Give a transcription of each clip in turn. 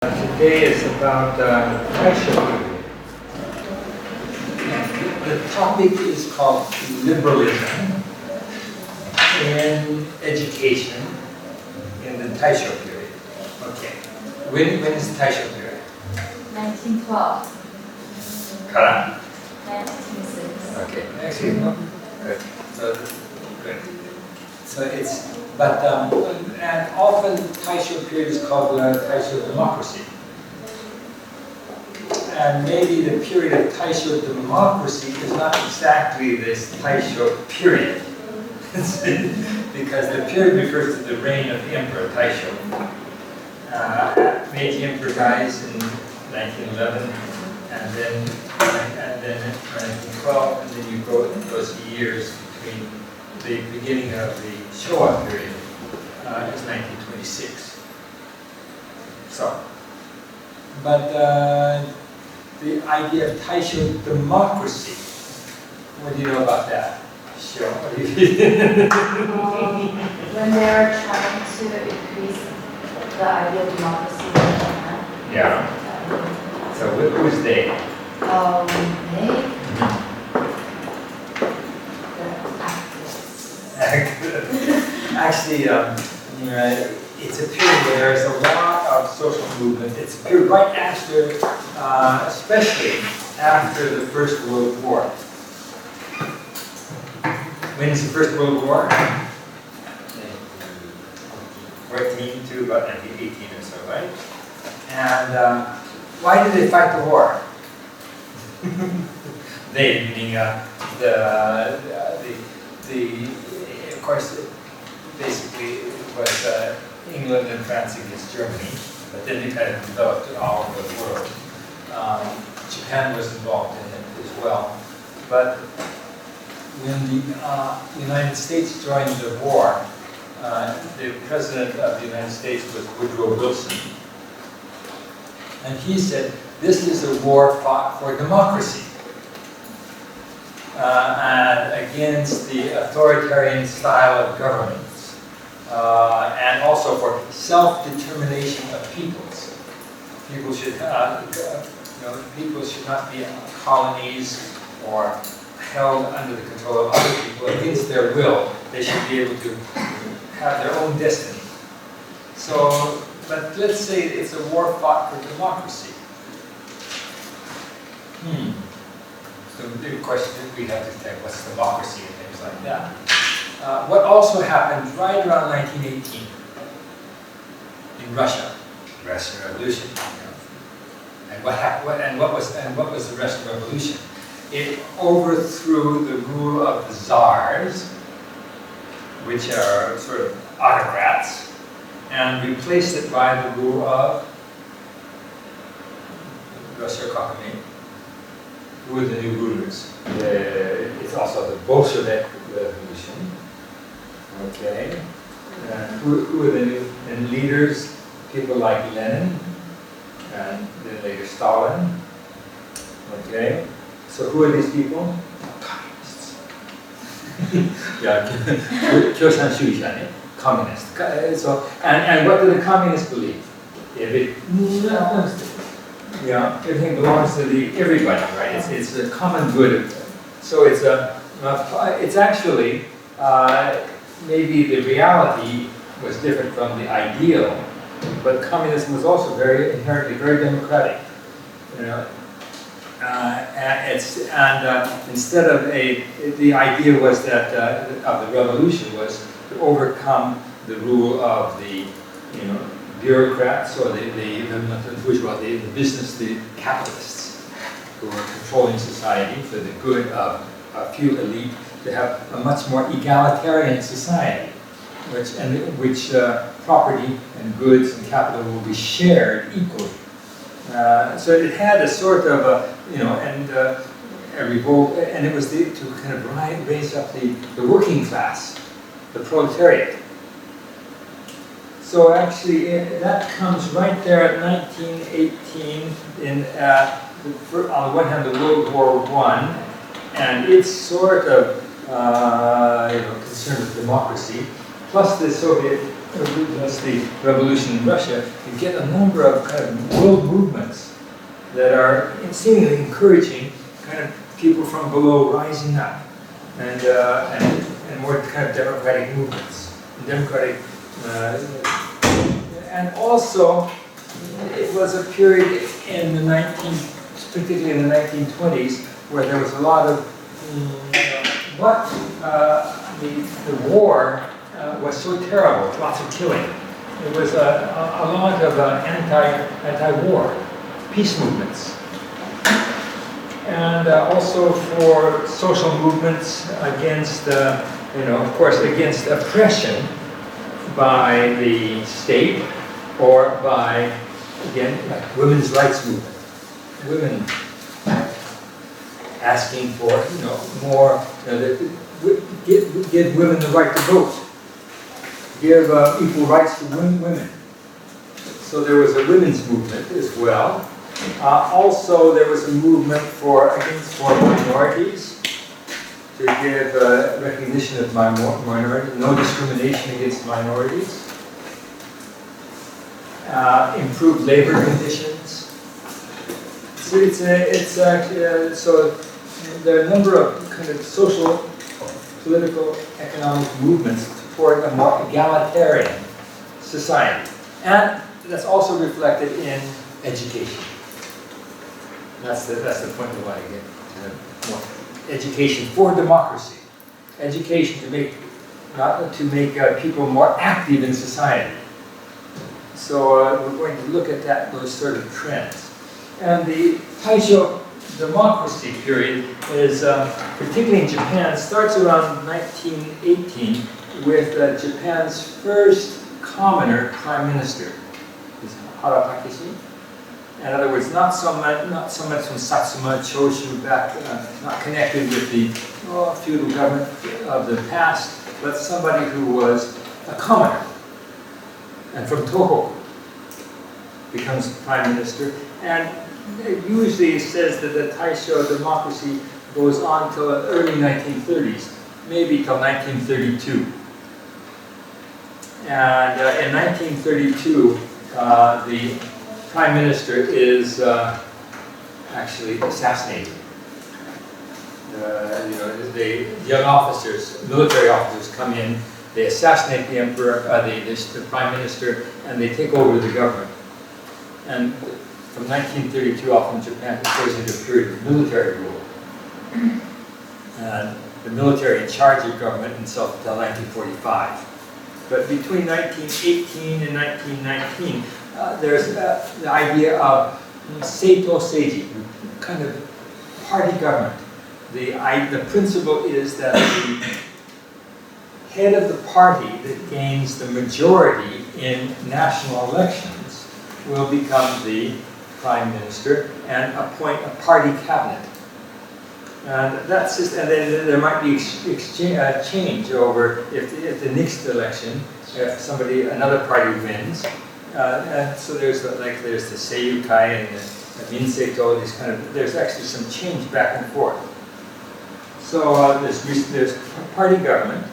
Today is about Taisho. The topic is called liberalism in education in the Taisho period. Okay. When is the Taisho period? 1912. Kara? 1906. Okay. Next week. Good. So good. So it's and often Taisho period is called the Taisho democracy. And maybe the period of Taisho democracy is not exactly this Taisho period. Because the period refers to the reign of Emperor Taisho. Meiji Emperor dies in 1911, and then 1912, and then you go those years between the beginning of the Showa period is 1926. So, but the idea of Taisho democracy, what do you know about that? Sure. When they are trying to increase the idea of democracy in Japan. Yeah. So who's they? They? Actually, it's a period where there's a lot of social movement. It's a period right after, especially after the First World War. When's the First World War? 14 to about 1918 or so, right? And why did they fight the war? They, meaning of course, basically it was England and France against Germany, but then they kind of developed it all over the world. Japan was involved in it as well. But when the United States joined the war, the president of the United States was Woodrow Wilson. And he said, this is a war fought for democracy. And against the authoritarian style of governments, and also for self-determination of peoples. People should, people should not be colonies or held under the control of other people against their will. They should be able to have their own destiny. So, but let's say it's a war fought for democracy. So the big question we have to think, what's democracy and things like that. What also happened right around 1918 in Russia, Russian Revolution. And what was the Russian Revolution? It overthrew the rule of the czars, which are sort of autocrats, and replaced it by the rule of Russia Kakame. Who were the new rulers? It's also the Bolshevik Revolution. Okay. Who were the new leaders? People like Lenin, and then later Stalin. Okay. So who are these people? Communists. Yeah, communists. So, and what do the communists believe? Yeah, everything belongs to everybody, right? It's a common good. So it's actually maybe the reality was different from the ideal, but communism was also inherently very democratic. You know, instead of the idea was that of the revolution was to overcome the rule of the bureaucrats or the business, the capitalists who were controlling society for the good of a few elite, to have a much more egalitarian society, which property and goods and capital will be shared equally. So it had a sort of a revolt, and it was to kind of raise up the working class, the proletariat. So actually, that comes right there at 1918 on the one hand, the World War I, and it's sort of concerned with democracy, plus the Soviet thus the revolution in Russia, you get a number of kind of world movements that are seemingly encouraging kind of people from below rising up, and more kind of democratic movements, and also it was a period in the particularly in the 1920s, where there was a lot of the war was so terrible, lots of killing. It was a lot of anti-war, peace movements. And also for social movements against, of course, against oppression by the state or by, again, like women's rights movement. Women asking for, more, give women the right to vote. Give equal rights to women. So there was a women's movement as well. Also, there was a movement for minorities, to give recognition of minorities, no discrimination against minorities, improved labor conditions. So so there are a number of kind of social, political, economic movements toward a more egalitarian society, and that's also reflected in education. That's the point we want to get to. More education for democracy, education to make people more active in society. So we're going to look at those sort of trends. And the Taisho democracy period is, particularly in Japan, starts around 1918 with Japan's first commoner prime minister, Hara Takeshi. In other words, not so much from Satsuma, Choshu back, not connected with the feudal government of the past, but somebody who was a commoner, and from Tohoku becomes prime minister. And it usually says that the Taisho democracy goes on till the early 1930s, maybe till 1932. And in 1932, the prime minister is actually assassinated. The young officers, military officers, come in. They assassinate the emperor, the prime minister, and they take over the government. And from 1932 on, from Japan, it goes into a period of military rule. And the military in charge of government itself until 1945. But between 1918 and 1919, there's the idea of Seito Seiji, kind of party government. The principle is that the head of the party that gains the majority in national elections will become the prime minister and appoint a party cabinet. And that's just, and then there might be change over if the next election, if another party wins. And so there's the Seiyukai and the Minseito, there's actually some change back and forth. So there's party government.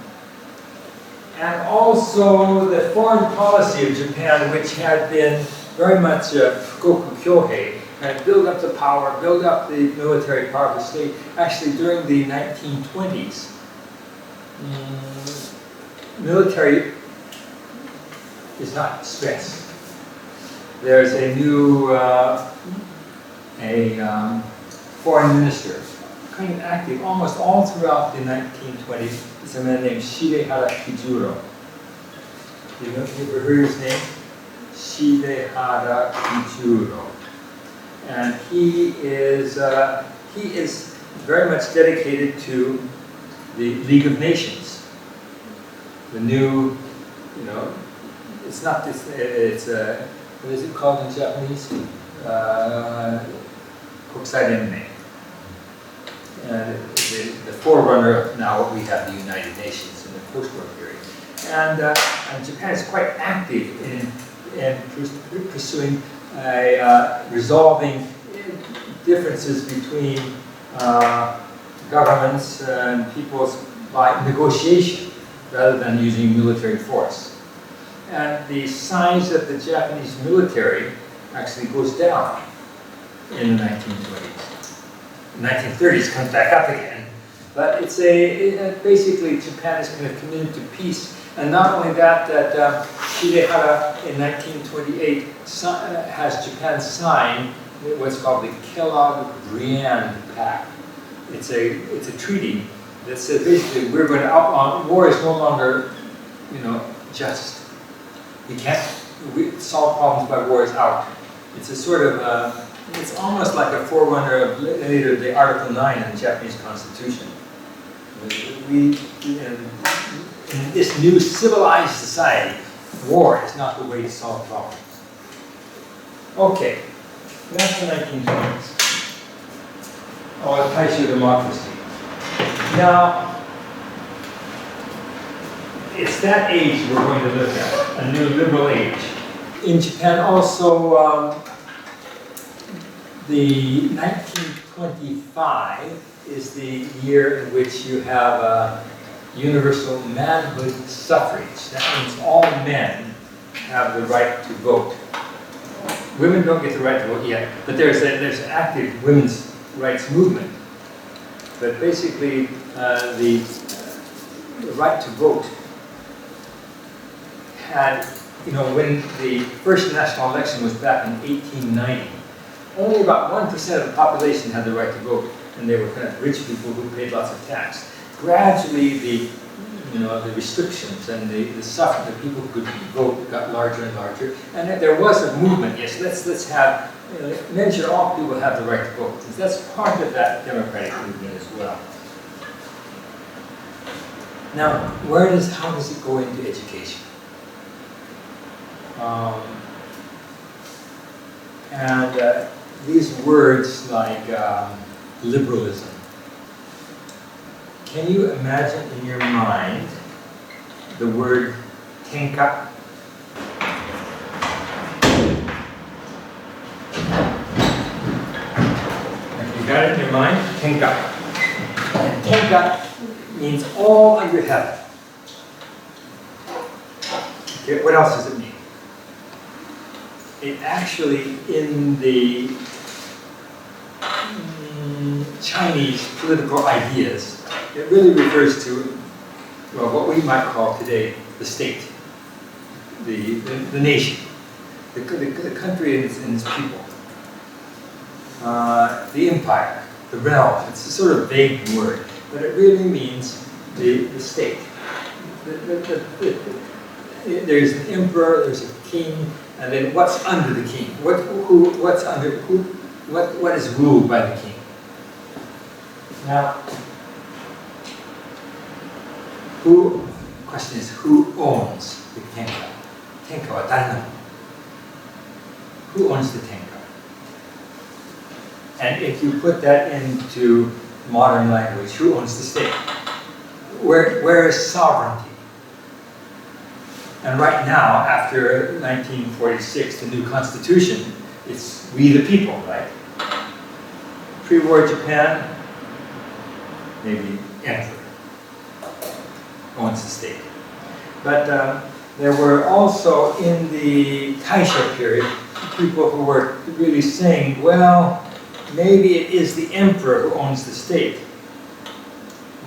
And also the foreign policy of Japan, which had been very much Fukoku Kyohei, and build up the power, build up the military power of the state. Actually, during the 1920s, military is not stressed. There's a new foreign minister, kind of active almost all throughout the 1920s. It's a man named Shidehara Kijuro. You ever heard his name? Shidehara Kijuro. And he is very much dedicated to the League of Nations. The new, it's not this, what is it called in Japanese? Kokusai Renmei. The forerunner of now what we have, the United Nations in the post-war period. And Japan is quite active in pursuing resolving differences between governments and peoples by negotiation rather than using military force. and the size of the Japanese military actually goes down in the 1920s. The 1930s comes back up again. But it's basically Japan is kind of committed to peace. And not only that, Shidehara in 1928 has Japan sign what's called the Kellogg-Briand Pact. It's a treaty that says basically we're going to outlaw, war is no longer, just. We can't solve problems by war is out. It's a sort of, it's almost like a forerunner of later the Article 9 in the Japanese Constitution. In this new civilized society, war is not the way to solve problems. Okay, that's the 1920s. Oh, Taisho democracy. Now, it's that age we're going to look at, a new liberal age. In Japan also, the 1925 is the year in which you have universal manhood suffrage. That means all men have the right to vote. Women don't get the right to vote yet, but there's an active women's rights movement. But basically, the right to vote had, when the first national election was back in 1890, only about 1% of the population had the right to vote, and they were kind of rich people who paid lots of tax. Gradually, the restrictions and the suffering, the people who could vote got larger and larger, and there was a movement. Yes, let's have men should all people have the right to vote. That's part of that democratic movement as well. Now, how does it go into education? These words like liberalism. Can you imagine in your mind the word tenka? Have you got it in your mind? Tenka. And tenka means all under heaven. Okay, what else does it mean? It actually, in the Chinese political ideas, it really refers to, well, what we might call today the state, the nation, the country and its people, the empire, the realm. It's a sort of vague word, but it really means the state. There's an emperor, there's a king, and then what's under the king? What is ruled by the king? Now, question is, who owns the tenka? Tenka wa誰なの? Who owns the tenka? And if you put that into modern language, who owns the state? Where is sovereignty? And right now, after 1946, the new constitution, it's we the people, right? Pre-war Japan, maybe emperor owns the state. But there were also, in the Taisho period, people who were really saying, well, maybe it is the emperor who owns the state.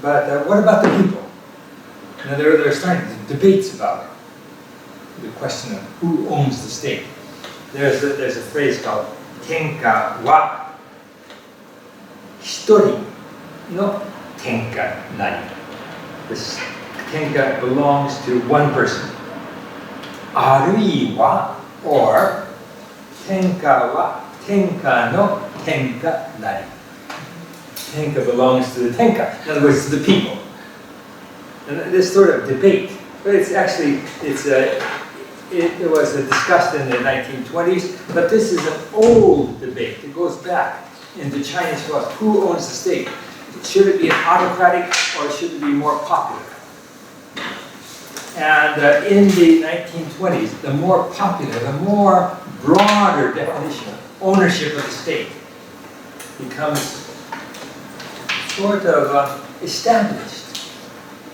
But what about the people? Now they're starting debates about it. The question of who owns the state. There's a phrase called tenka wa hitori no tenka nari. This tenka belongs to one person. Aruiwa, or tenka wa tenka no tenka nari. Tenka belongs to the tenka. In other words, to the people. And this sort of debate, but it's actually, it was discussed in the 1920s, but this is an old debate. It goes back into Chinese philosophy. Who owns the state? Should it be an autocratic or should it be more popular? And in the 1920s, the more popular, the more broader definition of ownership of the state becomes sort of established,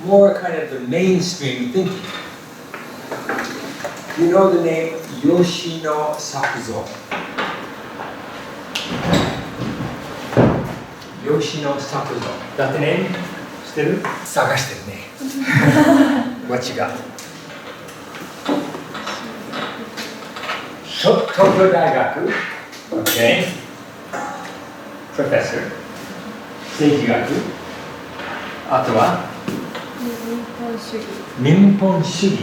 more kind of the mainstream thinking. You know the name Yoshino Sakuzo? Yoshino Sakuzo. That the name? 知ってる？探してるね。What you got? 東京大学 Okay. Professor. 政治学。あとは民本主義。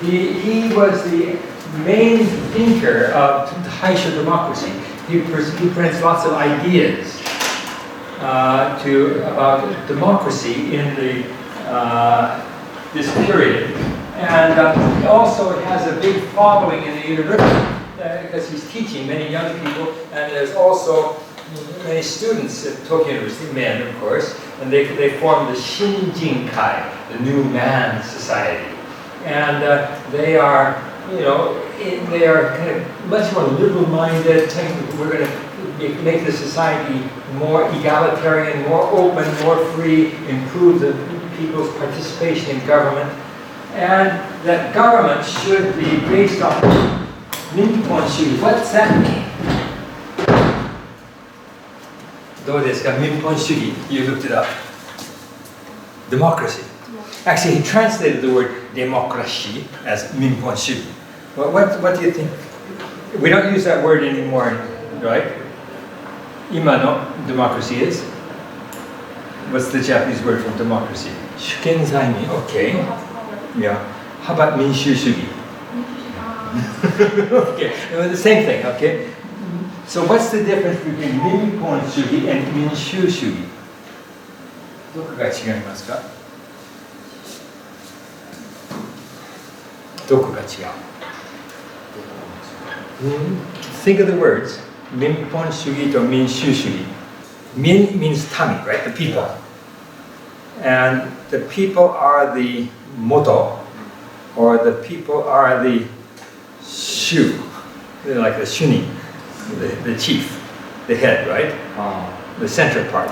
He was the main thinker of Taisho democracy. He presents lots of ideas about democracy in this period. And he also has a big following in the university because he's teaching many young people, and there's also many students at Tokyo University, men of course, and they form the Shinjinkai, the New Man Society. And they are, they are kind of much more liberal-minded. We're going to make the society more egalitarian, more open, more free, improve the people's participation in government, and that government should be based on Minpon Shugi. What's that mean? どうですか? Minpon Shugi. You looked it up. Democracy. Actually, he translated the word democracy as Minpon Shugi. What do you think? We don't use that word anymore, right? Imano democracy is? What's the Japanese word for democracy? Shukenzaimi. Okay. Yeah. How about Minshu Shugi? Okay. The same thing, okay? So what's the difference between Minpon Shugi and Minshu Shugi? どこが違いますか? どこが違う? Think of the words. Minpon Shugi to Minshu Shugi. Min means Tami, right? The people. And the people are the moto, or the people are the shu. They're like the shuni, the chief, the head, right? The center part.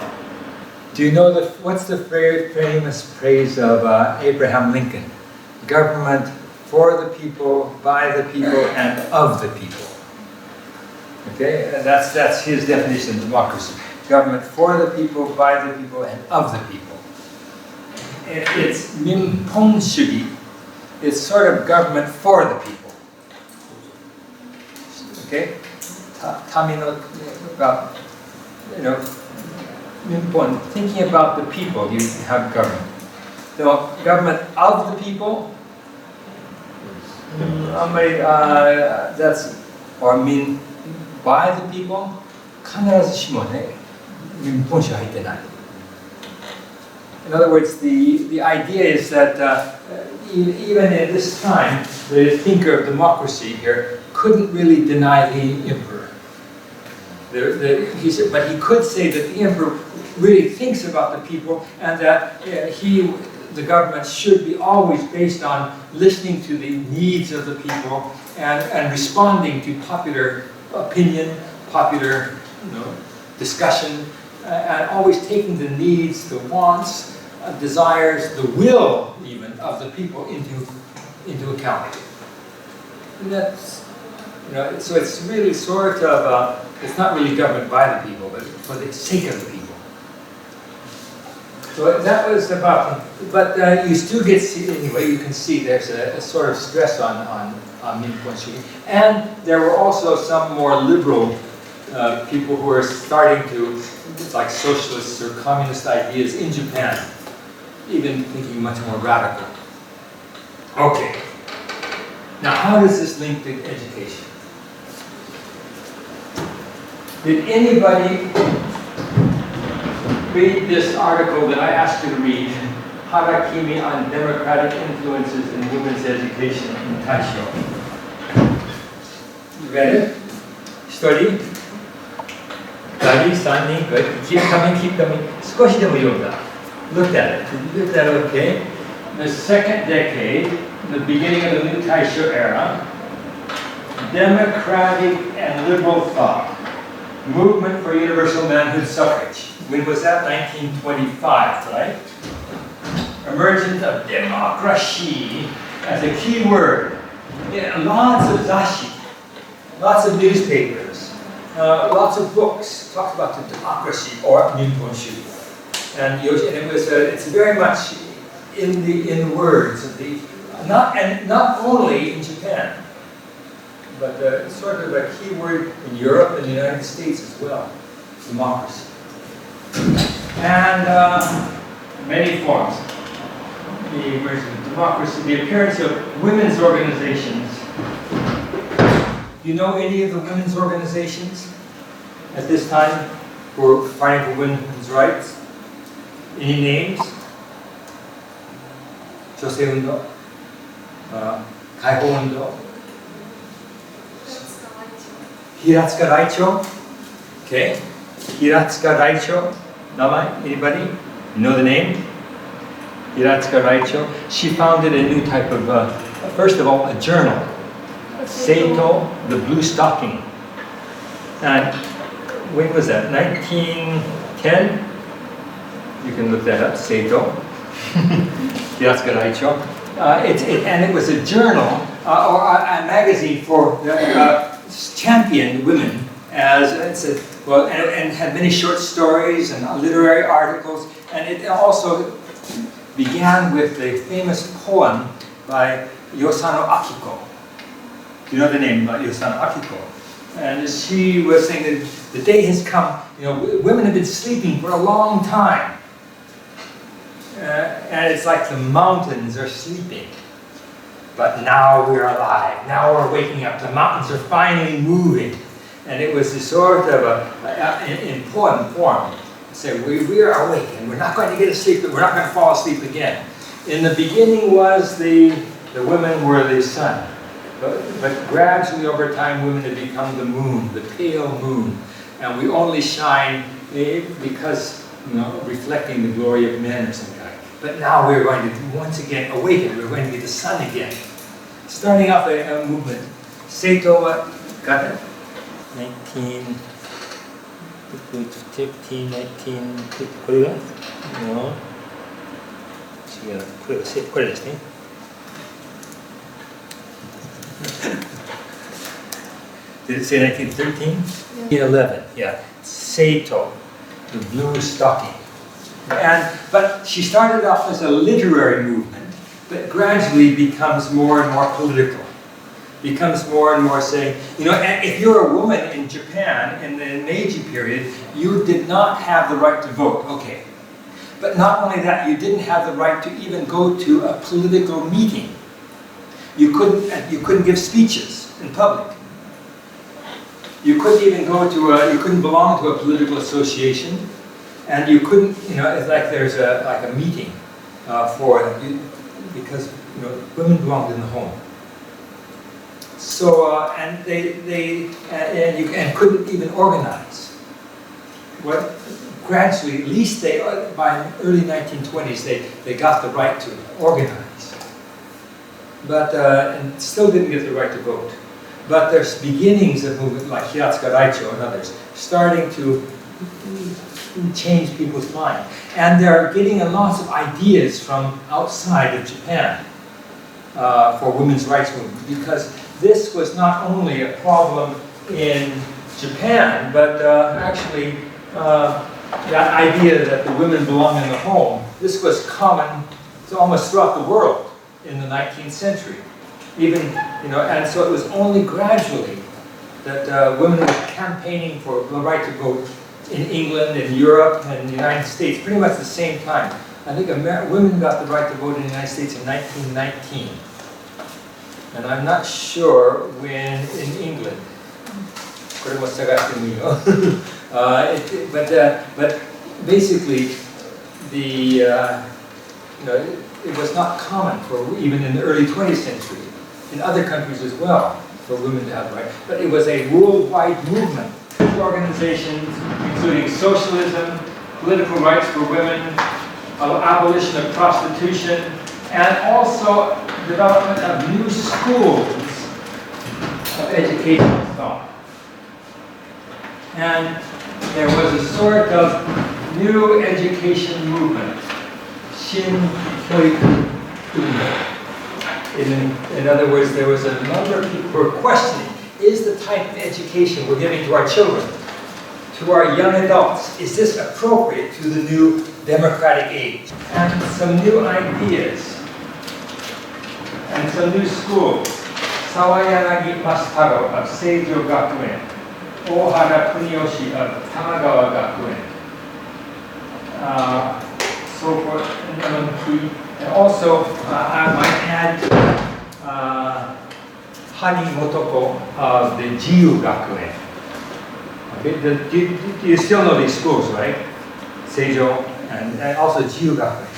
Do you know what's the very famous phrase of Abraham Lincoln? Government for the people, by the people, and of the people. Okay, and that's his definition of democracy. Government for the people, by the people, and of the people. It's Minpon Shugi. It's sort of government for the people. Okay, Tamino about Minpon, thinking about the people, you have government. So government of the people. That's or mean by the people. 必ずしもね、民本主義入ってない。In other words, the idea is that even at this time, the thinker of democracy here couldn't really deny the emperor. He said, but he could say that the emperor really thinks about the people, and that the government should be always based on listening to the needs of the people and responding to popular opinion, popular discussion, and always taking the needs, the wants, desires, the will even of the people into account. And that's, so it's really sort of, it's not really government by the people, but for the sake of the people. So that was about, but you still get, anyway, you can see there's a sort of stress on Minpon Shugi. And there were also some more liberal people who were starting to, like socialist or communist ideas in Japan, even thinking much more radical. Okay. Now, how does this link to education? Did anybody read this article that I asked you to read, Harakimi on Democratic Influences in Women's Education in Taisho? You read it? Study? Study, 3人? Good. Keep coming. 少しでも読んだ. Looked at it. Did you look at it okay? The second decade, the beginning of the new Taisho era, democratic and liberal thought. Movement for universal manhood suffrage. When was that? 1925, right? Emergence of democracy as a key word. Yeah, lots of zashi, lots of newspapers, lots of books talked about the democracy or Nipponshu. And it was it's very much in the words of the not only in Japan, but sort of a key word in Europe and the United States as well, democracy. And many forms. The emergence of democracy, the appearance of women's organizations. Do you know any of the women's organizations at this time who were fighting for women's rights? Any names? Josei Undo, Kaiho Undo, Hiratsuka Raicho. Okay, Hiratsuka Raicho. Namai? Anybody? You know the name? Hiratsuka Raicho. She founded a new type of, first of all, a journal. Seito, the Blue Stocking. And when was that? 1910? You can look that up, Seito. Hiratsuka Raicho. And it was a journal or a magazine for championed women as it said, well, and had many short stories and literary articles, and it also began with the famous poem by Yosano Akiko. Do you know the name Yosano Akiko? And she was saying that the day has come, women have been sleeping for a long time. And it's like the mountains are sleeping. But now we're alive. Now we're waking up. The mountains are finally moving. And it was a sort of in poem form. Say, we are awake and we're not going to get asleep, but we're not going to fall asleep again. In the beginning was the women were the sun. But gradually over time, women have become the moon, the pale moon. And we only shine because, reflecting the glory of men or some kind. But now we're going to once again awaken. We're going to be the sun again. Starting off a movement. Seito got it? 19, これが違う、これですね。Did it say 1913? Yeah. 11, yeah. Seito, the Blue Stocking. But she started off as a literary movement, but gradually becomes more and more political. Becomes more and more saying, if you're a woman in Japan in the Meiji period, you did not have the right to vote, okay. But not only that, you didn't have the right to even go to a political meeting. You couldn't give speeches in public. You couldn't even go to you couldn't belong to a political association, and you couldn't, it's like there's a meeting because women belonged in the home. So and they couldn't even organize. Gradually, at least by early 1920s, they got the right to organize, but and still didn't get the right to vote. But there's beginnings of movement like Hiratsuka Raicho and others starting to change people's mind, and they're getting lots of ideas from outside of Japan for women's rights movement, because this was not only a problem in Japan, but actually that idea that the women belong in the home, this was common to almost throughout the world in the 19th century. Even, and so it was only gradually that women were campaigning for the right to vote in England, in Europe, and the United States, pretty much at the same time. I think women got the right to vote in the United States in 1919. And I'm not sure when in England. But basically, it was not common for even in the early 20th century, in other countries as well, for women to have the right. But it was a worldwide movement. Organizations including socialism, political rights for women, abolition of prostitution, and also development of new schools of educational thought. And there was a sort of new education movement, Shin Kyoiku Undo. In other words, there was a number of people who were questioning, is the type of education we're giving to our children, to our young adults, is this appropriate to the new democratic age? And some new ideas, and some new schools. Sawayanagi Masataro of Seijo Gakuen, Ohara Kunioshi of Tamagawa Gakuen, so forth, and also I might add Hani Motoko of the Jiu Gakuen. Okay, do you still know these schools, right? Seijo and also Jiu Gakuen.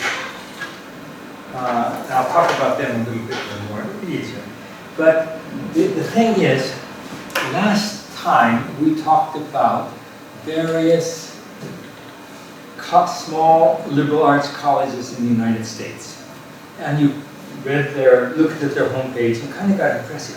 I'll talk about them a little bit more easier. But the thing is, last time we talked about various small liberal arts colleges in the United States. And you looked at their homepage and kind of got impressed.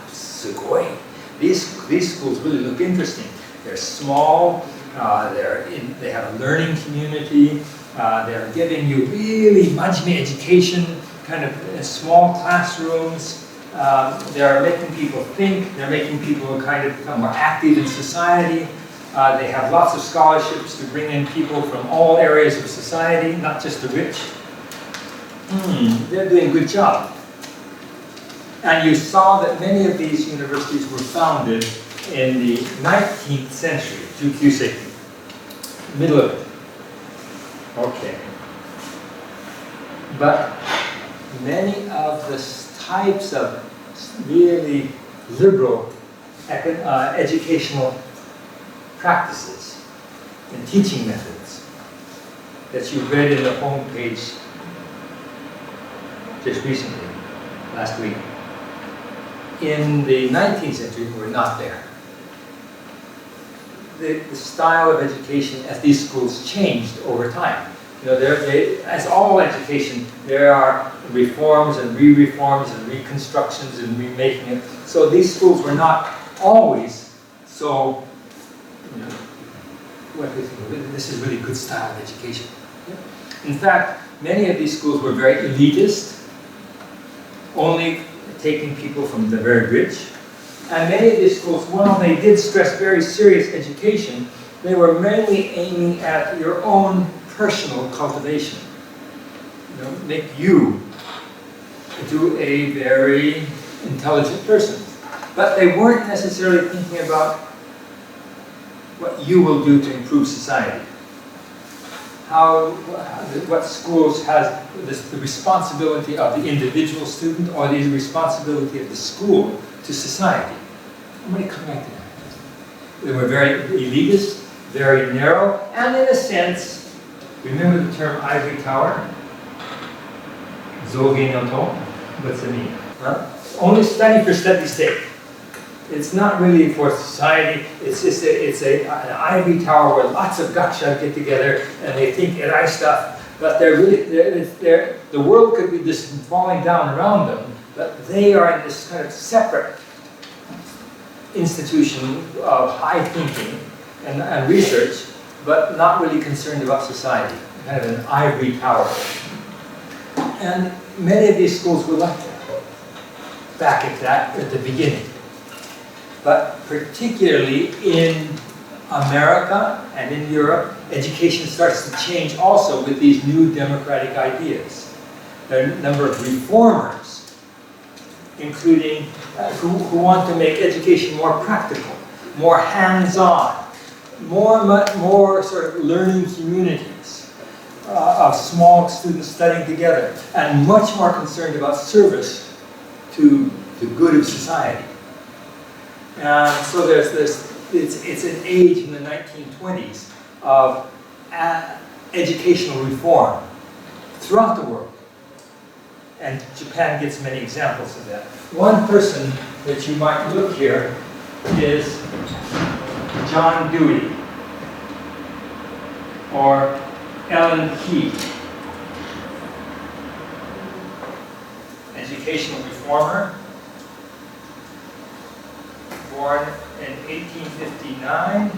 Sugoi. These schools really look interesting. They're small, they have a learning community, they're giving you really majime education, kind of small classrooms. They're making people think, they're making people kind of become more active in society. They have lots of scholarships to bring in people from all areas of society, not just the rich. They're doing a good job. And you saw that many of these universities were founded in the 19th century, 19世紀, middle of it. Okay. But many of the types of really liberal educational practices and teaching methods that you read in the homepage just recently, last week, in the 19th century were not there. The style of education at these schools changed over time. You know, as all education, there are reforms and re-reforms and reconstructions and remaking it. So these schools were not always so, this is really good style of education. In fact, many of these schools were very elitist, only taking people from the very rich. And many of these schools, while they did stress very serious education, they were mainly aiming at your own personal cultivation. Make you into a very intelligent person. But they weren't necessarily thinking about what you will do to improve society. What schools has the responsibility of the individual student or the responsibility of the school to society. I'm going to come back to that. They were very elitist, very narrow, and in a sense, remember the term ivory tower? Zogen no to? What's it mean? Only study for study's sake. It's not really for society. It's just an ivory tower where lots of gaksha get together and they think erai stuff, but the world could be just falling down around them, but they are in this kind of separate institution of high thinking and research, but not really concerned about society. Kind of an ivory tower. And many of these schools were like that, back at the beginning. But particularly in America and in Europe, education starts to change also with these new democratic ideas. There are a number of reformers, including who want to make education more practical, more hands-on, more sort of learning communities of small students studying together, and much more concerned about service to the good of society. So it's an age in the 1920s of educational reform throughout the world. And Japan gets many examples of that. One person that you might look here is John Dewey or Ellen Key. Educational reformer, born in 1859,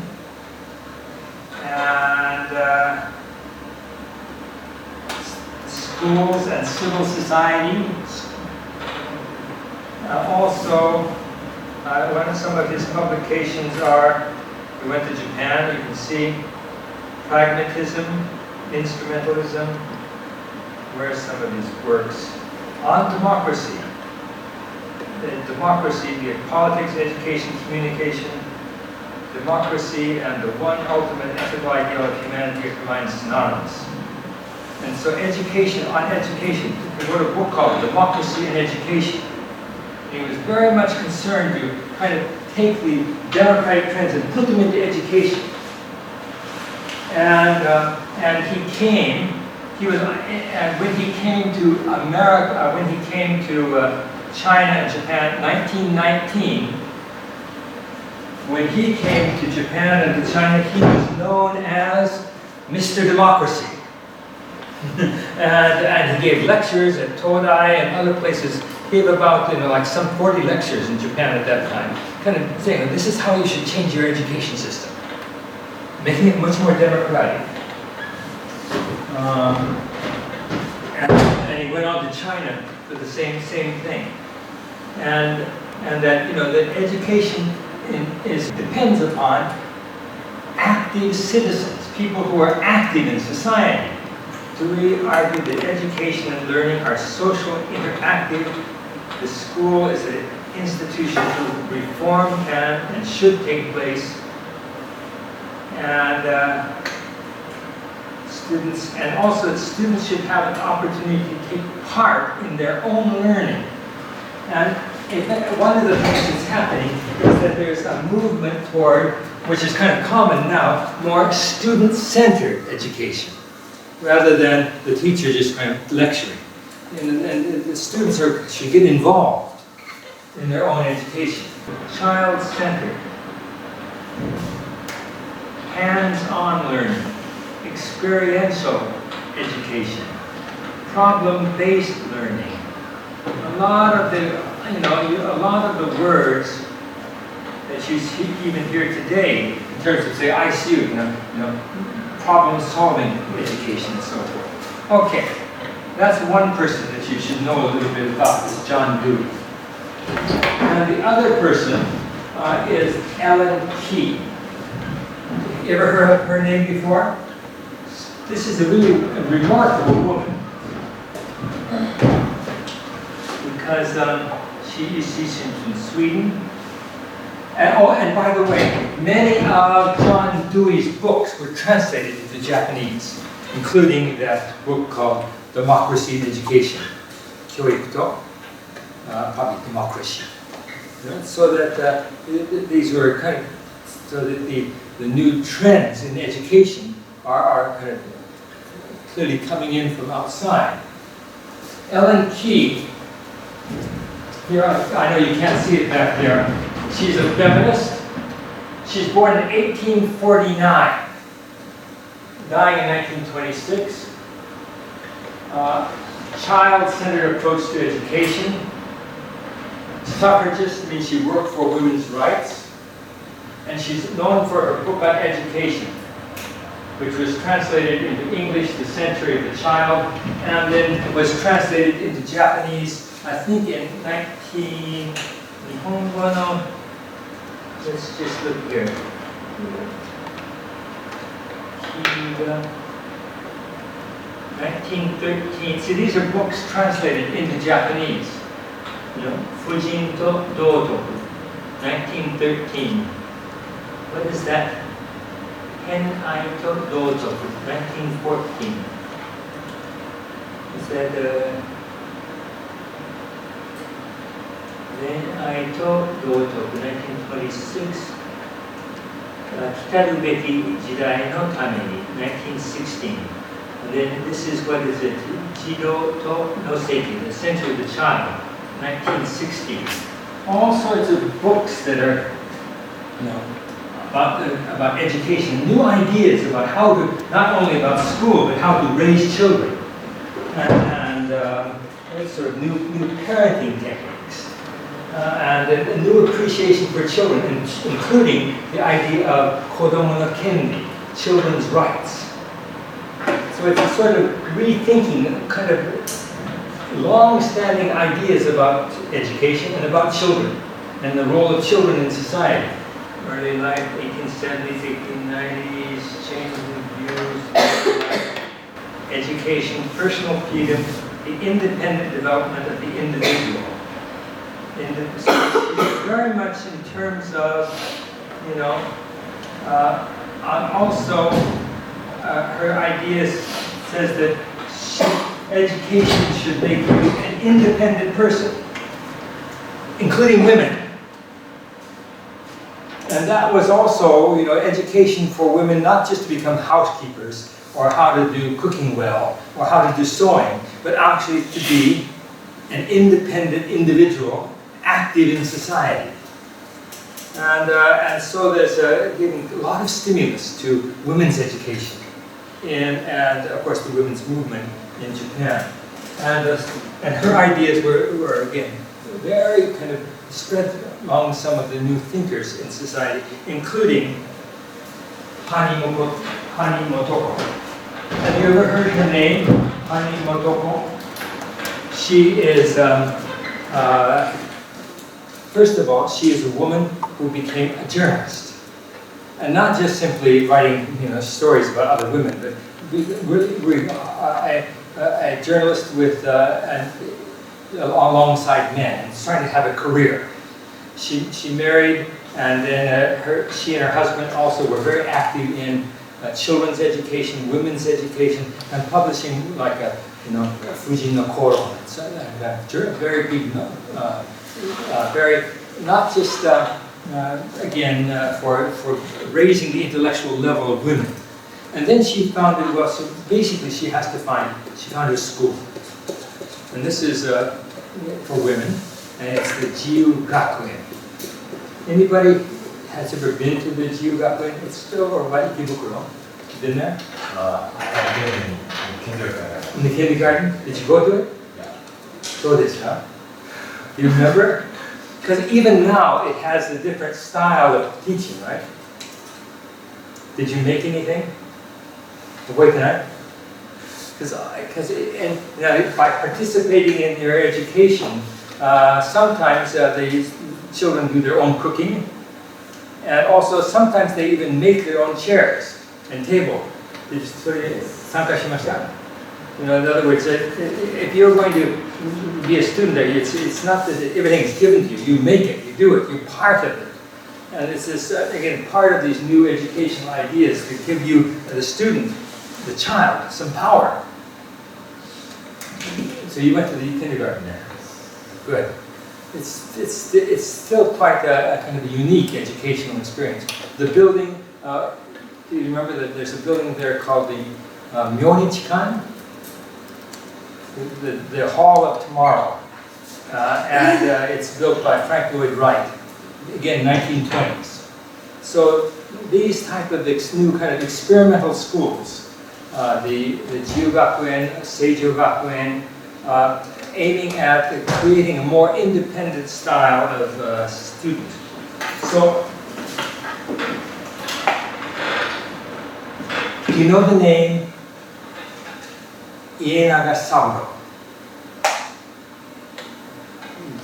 and schools and civil society, Also, some of his publications are, he went to Japan, you can see, Pragmatism, Instrumentalism. Where are some of his works? On democracy. Democracy, the politics, education, communication, democracy, and the one ultimate ethical ideal of humanity remains synonymous. And so education, on education, he wrote a book called Democracy and Education. And he was very much concerned to kind of take the democratic trends and put them into education. And when he came to America, when he came to China and Japan, 1919, when he came to Japan and to China, he was known as Mr. Democracy. and he gave lectures at Todai and other places. He gave about, like some 40 lectures in Japan at that time, kind of saying, this is how you should change your education system, making it much more democratic. And he went on to China for the same thing. And that, that education depends upon active citizens, people who are active in society. So we argue that education and learning are social, interactive. The school is an institution where reform can and should take place. And students should have an opportunity to take part in their own learning. And one of the things that's happening is that there's a movement toward, which is kind of common now, more student-centered education, rather than the teacher just kind of lecturing. And the students should get involved in their own education. Child-centered, hands-on learning, experiential education, problem-based learning. A lot of the words that you even hear today, in terms of say ICU, problem-solving education and so forth. Okay, that's one person that you should know a little bit about. Is John Dewey. And the other person is Ellen Key. You ever heard of her name before? This is a really remarkable woman. Because she's from Sweden. And by the way, many of John Dewey's books were translated into Japanese, including that book called Democracy and Education, Kyoiku to Public Democracy. So that these were kind of, so that the new trends in education are kind of clearly coming in from outside. Ellen Key, here, I know you can't see it back there. She's a feminist. She's born in 1849, dying in 1926. Child-centered approach to education. Suffragist means she worked for women's rights. And she's known for her book on education, which was translated into English, The Century of the Child, and then was translated into Japanese, I think in 19... Let's just look here. 1913. See, these are books translated into Japanese. Fujin to Dotoku, 1913. What is that? Henai to Dotoku, 1914. Is that Henai to Dotoku, 1926. 来るべき時代のために 1916. And then this is, what is it? Jido to Noseki, the Century of the Child, 1960. All sorts of books that are, about education, new ideas about how to, not only about school, but how to raise children, and sort of new parenting techniques, and a new appreciation for children, including the idea of kodomo no kenri, children's rights. So it's a sort of rethinking, kind of, long-standing ideas about education and about children and the role of children in society. Early life, 1870s, 1890s, changes in views, education, personal freedom, the independent development of the individual. Very much in terms of, you know, also her ideas says that education should make you an independent person, including women. And that was also, you know, education for women, not just to become housekeepers or how to do cooking well or how to do sewing, but actually to be an independent individual, active in society. And so there's giving a lot of stimulus to women's education, and of course the women's movement in Japan. And her ideas were again very kind of spread among some of the new thinkers in society, including Hani Motoko. Have you ever heard her name, Hani Motoko? She is, first of all, she is a woman who became a journalist. And not just simply writing, you know, stories about other women, but really a journalist with alongside men and trying to have a career. She married, and then she and her husband also were very active in children's education, women's education, and publishing like a, you know, Fuji no Koro. So, very big, very not just again for raising the intellectual level of women. And then she founded, well, so basically she founded a school. And this is for women, and it's the GES034E. Anybody has ever been to the GES034E? It's still over by Ikebukuro. You been there? I have been in kindergarten. In the kindergarten? Did you go to it? Yeah. So did you, huh? Do you remember? Because even now it has a different style of teaching, right? Did you make anything? Wait tonight? Because you know, by participating in your education, sometimes the children do their own cooking, and also sometimes they even make their own chairs and table. Did you You know, in other words, if you're going to be a student there, it's not that everything is given to you. You make it, you do it, you're part of it. And this is, again, part of these new educational ideas that give you, the student, the child, some power. So you went to the kindergarten there. Good. It's still quite a kind of a unique educational experience. The building, do you remember that there's a building there called the Myonichikan? The Hall of Tomorrow. And it's built by Frank Lloyd Wright, again, 1920s. So these type of new kind of experimental schools, the GES034E, Seijo Gakuen, aiming at creating a more independent style of student. So, do you know the name Ienaga Saburo?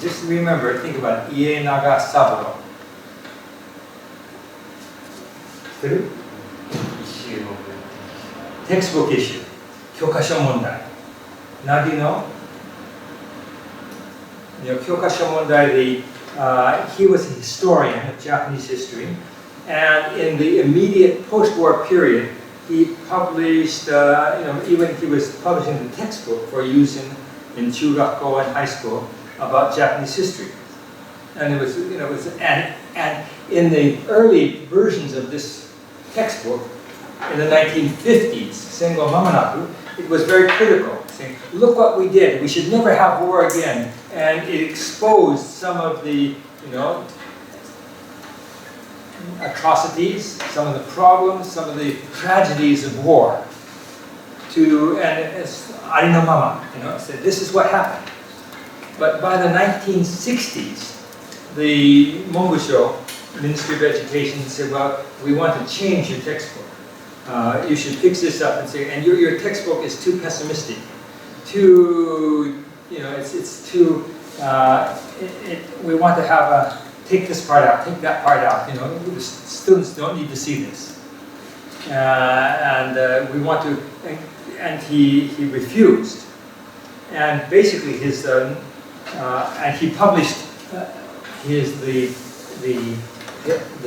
Just remember, think about it, Ienaga Saburo. Textbook issue, 教科書問題. Now do you know? You know, 教科書問題, he was a historian of Japanese history, and in the immediate post-war period, he published, you know, even he was publishing the textbook for use in Chugakko and high school about Japanese history. And it was, you know, and in the early versions of this textbook, in the 1950s, Sengo Mamanaku, it was very critical, saying, look what we did, we should never have war again. And it exposed some of the, you know, atrocities, some of the problems, some of the tragedies of war. And it's Ari no Mama, you know, said this is what happened. But by the 1960s, the Mongusho, Ministry of Education, said, well, we want to change your textbook. You should fix this up and say, and your textbook is too pessimistic, too, you know, it's too, we want to have take this part out, take that part out, you know, the students don't need to see this. We want to, and he refused. And basically and he published the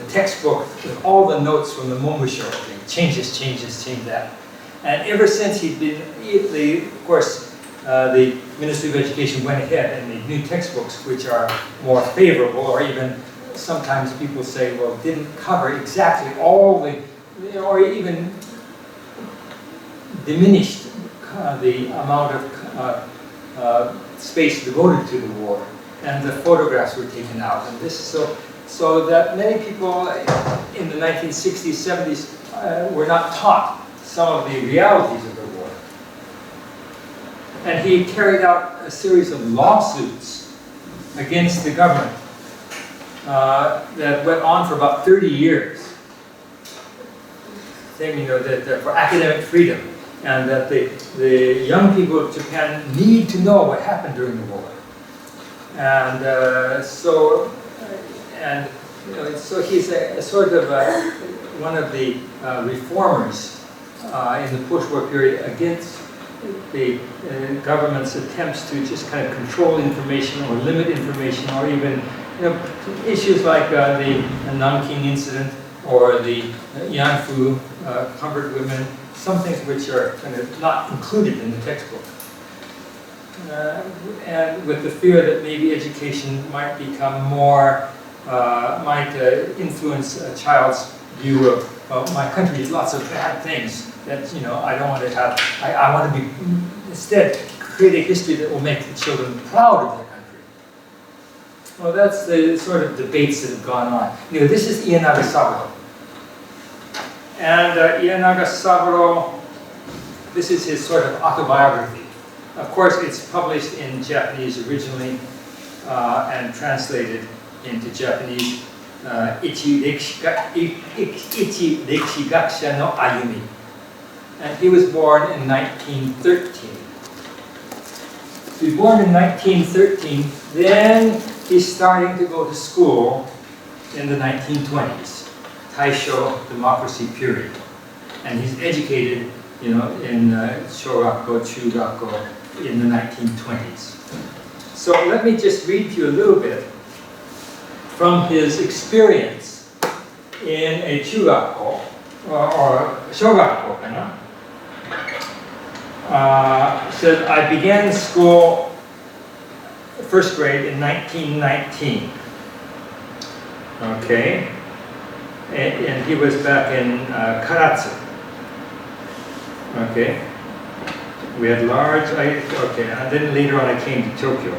textbook with all the notes from the Momusho, change this, change that. And ever since he'd been, of course, the Ministry of Education went ahead and made new textbooks which are more favorable, or even sometimes people say, well, didn't cover exactly all the, or even diminished the amount of space devoted to the war, and the photographs were taken out. And this so that many people in the 1960s, 70s were not taught some of the realities of the war. And he carried out a series of lawsuits against the government that went on for about 30 years, saying, you know, that for academic freedom, and that the young people of Japan need to know what happened during the war. And so he's a sort of one of the reformers in the post-war period against the government's attempts to just kind of control information or limit information, or even, you know, issues like the Nanking incident or the Yanfu convert women, some things which are kind of not included in the textbook. And with the fear that maybe education might become more, might influence a child's view of, well, my country has lots of bad things that, you know, I don't want to have, I want to be, instead, create a history that will make the children proud of their country. Well, that's the sort of debates that have gone on. You know, this is Ienaga Saburo. And Ienaga Saburo, this is his sort of autobiography. Of course, it's published in Japanese originally and translated into Japanese. Ichi Rekishi no Ayumi. And he was born in 1913. He was born in 1913, then he's starting to go to school in the 1920s, Taisho democracy period. And he's educated, you know, in Shogakko, Chugakko in the 1920s. So let me just read to you a little bit from his experience in a Chugakko, or Shogakko, said, I began school, first grade, in 1919. Okay, and he was back in Karatsu. Okay, we had large, okay, and then later on I came to Tokyo.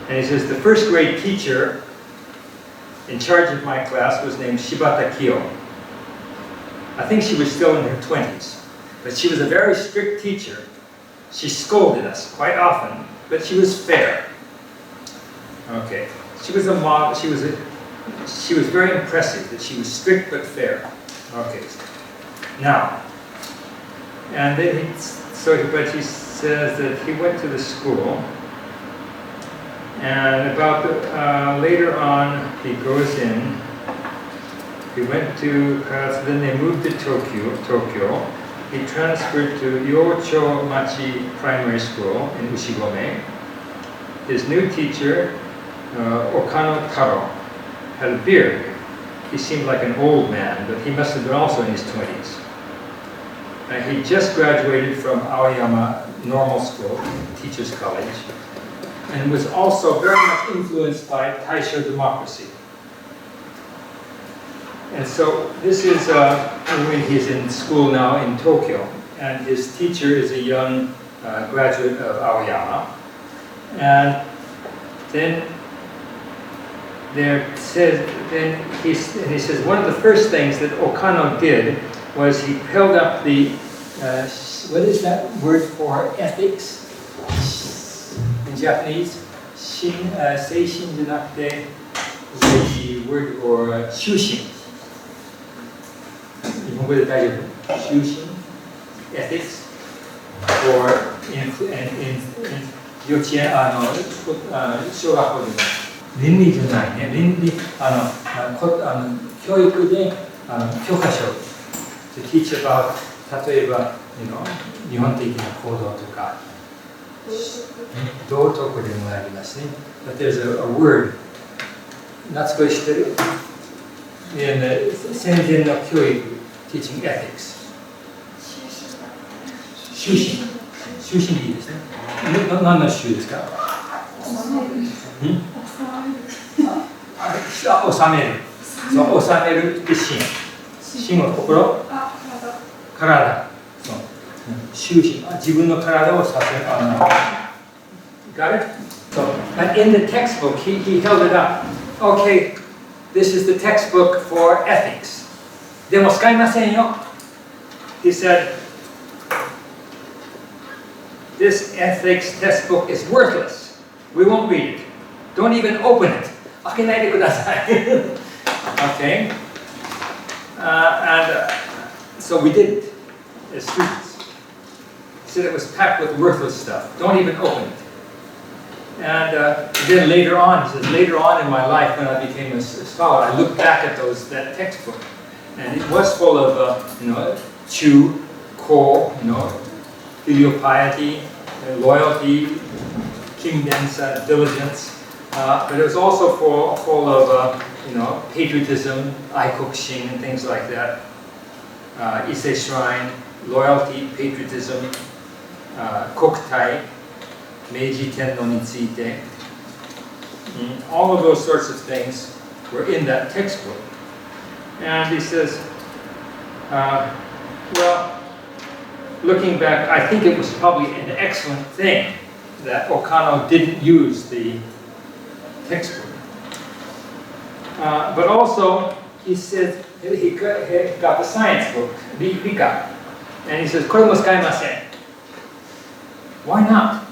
And he says, the first grade teacher in charge of my class was named Shibata Kyo. I think she was still in her 20s, but she was a very strict teacher. She scolded us quite often, but she was fair. Okay, she was a model, she was very impressive that she was strict but fair. Okay, now, and then but he says that he went to the school, and about later on he goes in. He went to Karatsu, then they moved to Tokyo. He transferred to Yocho Machi Primary School in Ushigome. His new teacher, Okano Taro, had a beard. He seemed like an old man, but he must have been also in his 20s. He just graduated from Aoyama Normal School, Teachers College, and was also very much influenced by Taisho democracy. And so this is when he's in school now in Tokyo, and his teacher is a young graduate of Aoyama. And then he says one of the first things that Okano did was he held up the what is that word for ethics in Japanese? Seishin janakute, the word for shushin. Shushin, ethics, or 幼稚園、小学校でも倫理じゃないね、倫理、教育で教科書 to teach about 例えば、日本的な行動とか道徳でもありますね。But there's a word 夏子知ってる？戦前の教育 teaching ethics 修身でいいですね。何の修ですか？治める。そう、治めるって心。心は心？体。そう。修身。自分の体をさせる。Got it? So, and in the textbook, he held it up. Okay, this is the textbook for ethics. でも使いませんよ。He said, this ethics textbook is worthless. We won't read it. Don't even open it. 開けないでください。Okay? So we didn't, as students. He said it was packed with worthless stuff. Don't even open it. And then later on, he says, later on in my life when I became a scholar, I looked back at that textbook. And it was full of, chu, ko, filial piety, loyalty, kingdoms, diligence. But it was also full of, patriotism, aikokushin, and things like that. Ise shrine, loyalty, patriotism, kokutai, Meiji Tenno ni tsuite. All of those sorts of things were in that textbook. And he says, well, looking back, I think it was probably an excellent thing that Okano didn't use the textbook. But also, he said, he got the science book, Rika, and he says, これも使いません. Why not?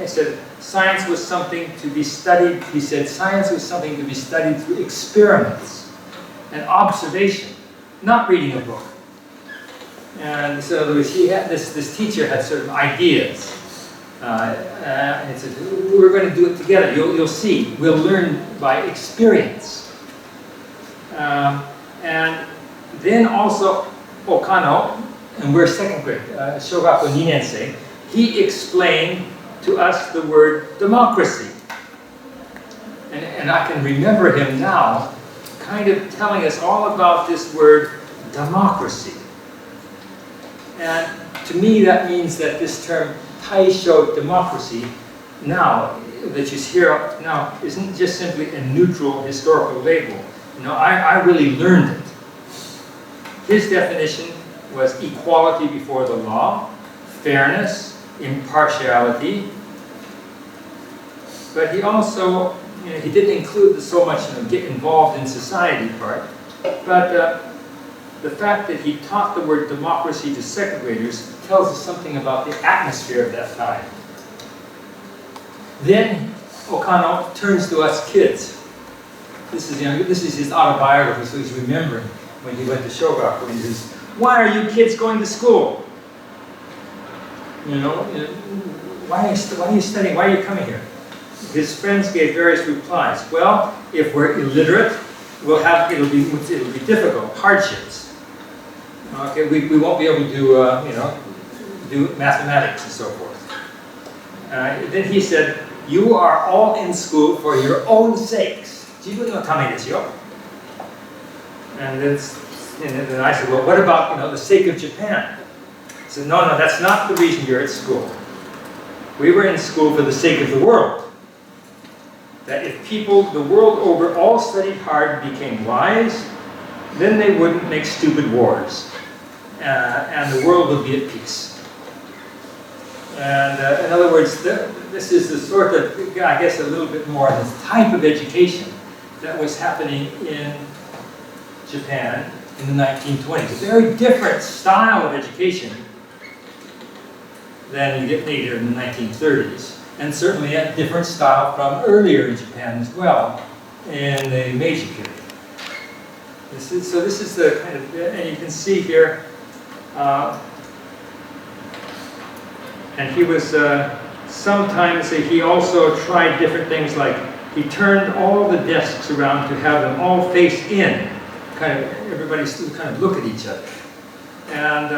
He said, science was something to be studied. He said, science was something to be studied through experiments and observation, not reading a book. And so in other words, this teacher had certain ideas. And he said, we're going to do it together. You'll see. We'll learn by experience. And then also Okano, and we're second grade, Shogaku 2年生, he explained to us the word democracy. And I can remember him now kind of telling us all about this word democracy. And to me that means that this term Taisho democracy now, that you hear now, isn't just simply a neutral historical label. I really learned it. His definition was equality before the law, fairness, impartiality, but he also, he didn't include so much get involved in society part, but the fact that he taught the word democracy to second graders tells us something about the atmosphere of that time. Then Okano turns to us kids. This is his autobiography, so he's remembering when he went to Shogaku. He says, "Why are you kids going to school? Why are you studying? Why are you coming here?" His friends gave various replies. Well, if we're illiterate, it'll be difficult, hardships. Okay, we won't be able to do mathematics and so forth. Then he said, "You are all in school for your own sakes." 自分のためですよ. And then I said, "Well, what about the sake of Japan?" He said, "No, that's not the reason you're at school. We were in school for the sake of the world. That if people the world over all studied hard and became wise, then they wouldn't make stupid wars, and the world would be at peace." And in other words, this is the sort of, I guess, a little bit more this type of education that was happening in Japan in the 1920s. A very different style of education than you get later in the 1930s. And certainly a different style from earlier in Japan as well, in the Meiji period. This is the kind of, and you can see here, And he was, sometimes he also tried different things, like he turned all the desks around to have them all face in. Kind of, everybody still kind of look at each other. And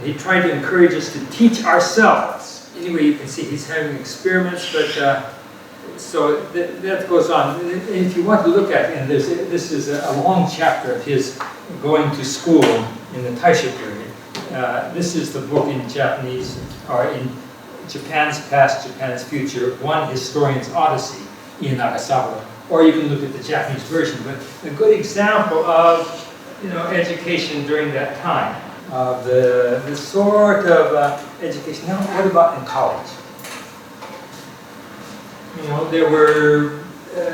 he tried to encourage us to teach ourselves. Anyway, you can see he's having experiments, but so that goes on. And if you want to look at it, and this is a long chapter of his going to school in the Taisho period. This is the book in Japanese, or in Japan's Past, Japan's Future, One Historian's Odyssey in Nagasawa. Or you can look at the Japanese version, but a good example of education during that time. The sort of education. Now, what about in college?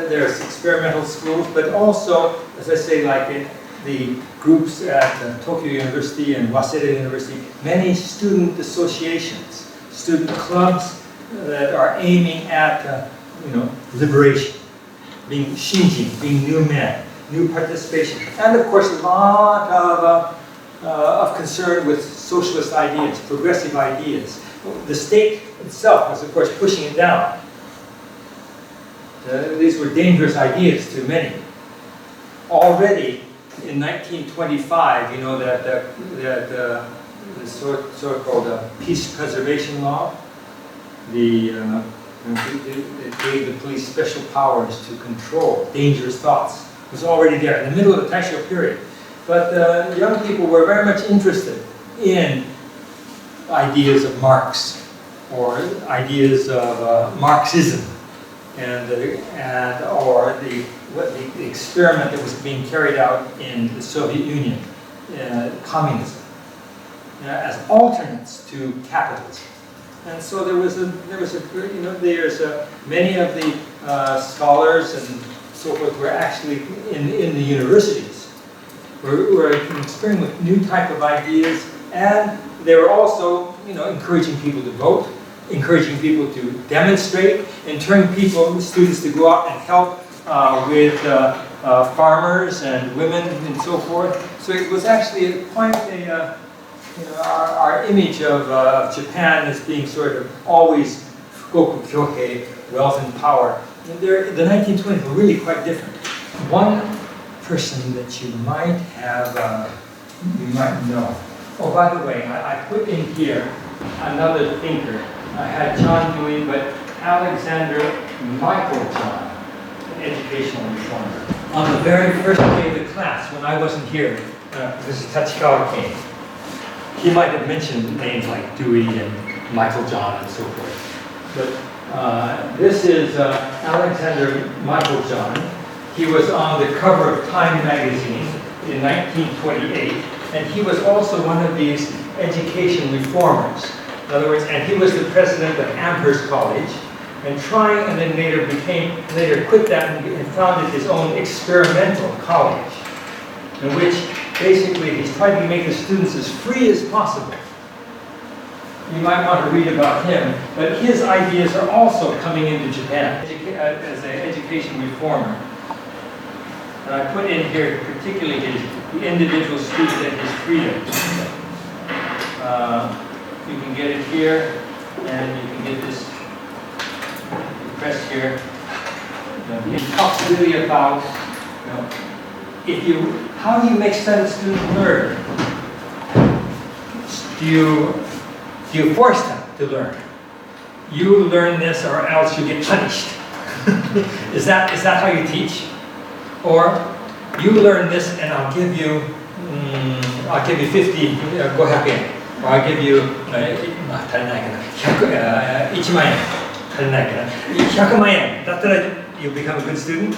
There's experimental schools, but also, as I say, like in the groups at Tokyo University and Waseda University, many student associations, student clubs that are aiming at, liberation, being shinjin, being new men, new participation, and of course a lot of concern with socialist ideas, progressive ideas. The state itself was, of course, pushing it down. These were dangerous ideas to many. Already in 1925, the so-called peace preservation law, it gave the police special powers to control dangerous thoughts. It was already there in the middle of the Taisho period. But young people were very much interested in ideas of Marx or ideas of Marxism or the experiment that was being carried out in the Soviet Union, communism, as alternates to capitalism. And so there's many of the scholars and so forth were actually in the universities, were experimenting with new type of ideas, and they were also encouraging people to vote, encouraging people to demonstrate, and turning students to go out and help with farmers and women and so forth. So it was actually quite a our image of Japan as being sort of always fukoku kyohei, wealth and power. And the 1920s were really quite different. One person that you might know. Oh, by the way, I put in here another thinker. I had John Dewey, but Alexander Michael John, an educational reformer. On the very first day of the class, when I wasn't here, Mrs. Tachikawa came. He might have mentioned names like Dewey and Michael John and so forth. But this is Alexander Michael John. He was on the cover of Time magazine in 1928, and he was also one of these education reformers. In other words, and he was the president of Amherst College, and then later quit that and founded his own experimental college, in which basically he's trying to make the students as free as possible. You might want to read about him, but his ideas are also coming into Japan as an education reformer. And I put in here particularly the individual student and his freedom. You can get it here, and you can get this pressed here. He talks really about how do you make students learn? Do you force them to learn? You learn this or else you get punished. Is that how you teach? Or you learn this and I'll give you 50 500円. Or I'll give you 足りないかな1万円足りないかな100万円だったら you become a good student.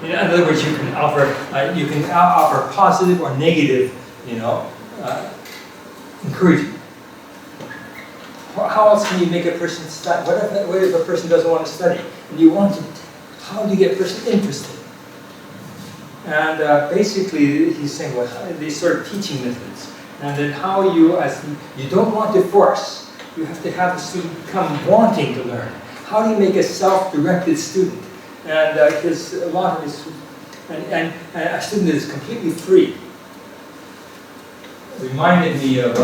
In other words, you can offer positive or negative, encouragement. How else can you make a person study? What if a person doesn't want to study? And how do you get a person interested? And basically, he's saying, these sort of teaching methods, and then how you don't want to force. You have to have the student come wanting to learn. How do you make a self-directed student? And a student that is completely free. Reminded me of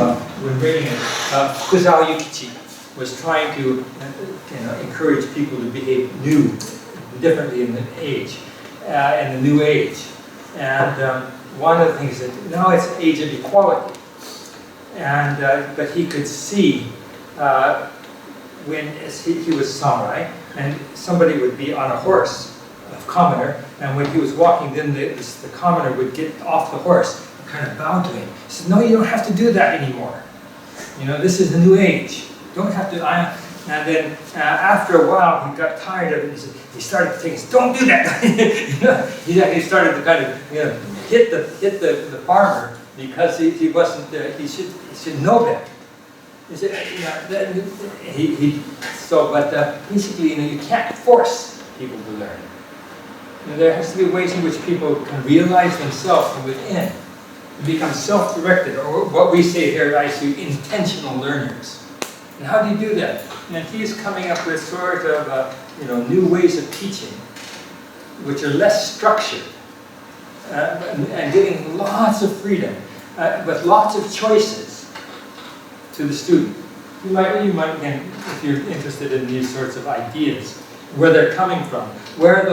when reading Fukuzawa Yukichi. was trying to encourage people to behave differently in the age, in the new age. And one of the things that now it's an age of equality, and but he could see when he was samurai, and somebody would be on a horse, a commoner, and when he was walking, then the commoner would get off the horse and kind of bow to him. He said, "No, you don't have to do that anymore. You know, this is the new age. Don't have to." And then after a while, he got tired of it. He started to think, "Don't do that." He started to kind of hit the farmer because he wasn't. He should know better. He said, but basically, you can't force people to learn. There has to be ways in which people can realize themselves from within, and become self-directed, or what we say here, I see, intentional learners. And how do you do that? And he's coming up with sort of new ways of teaching, which are less structured, and giving lots of freedom, with lots of choices to the student. You might, again, if you're interested in these sorts of ideas, where they're coming from, where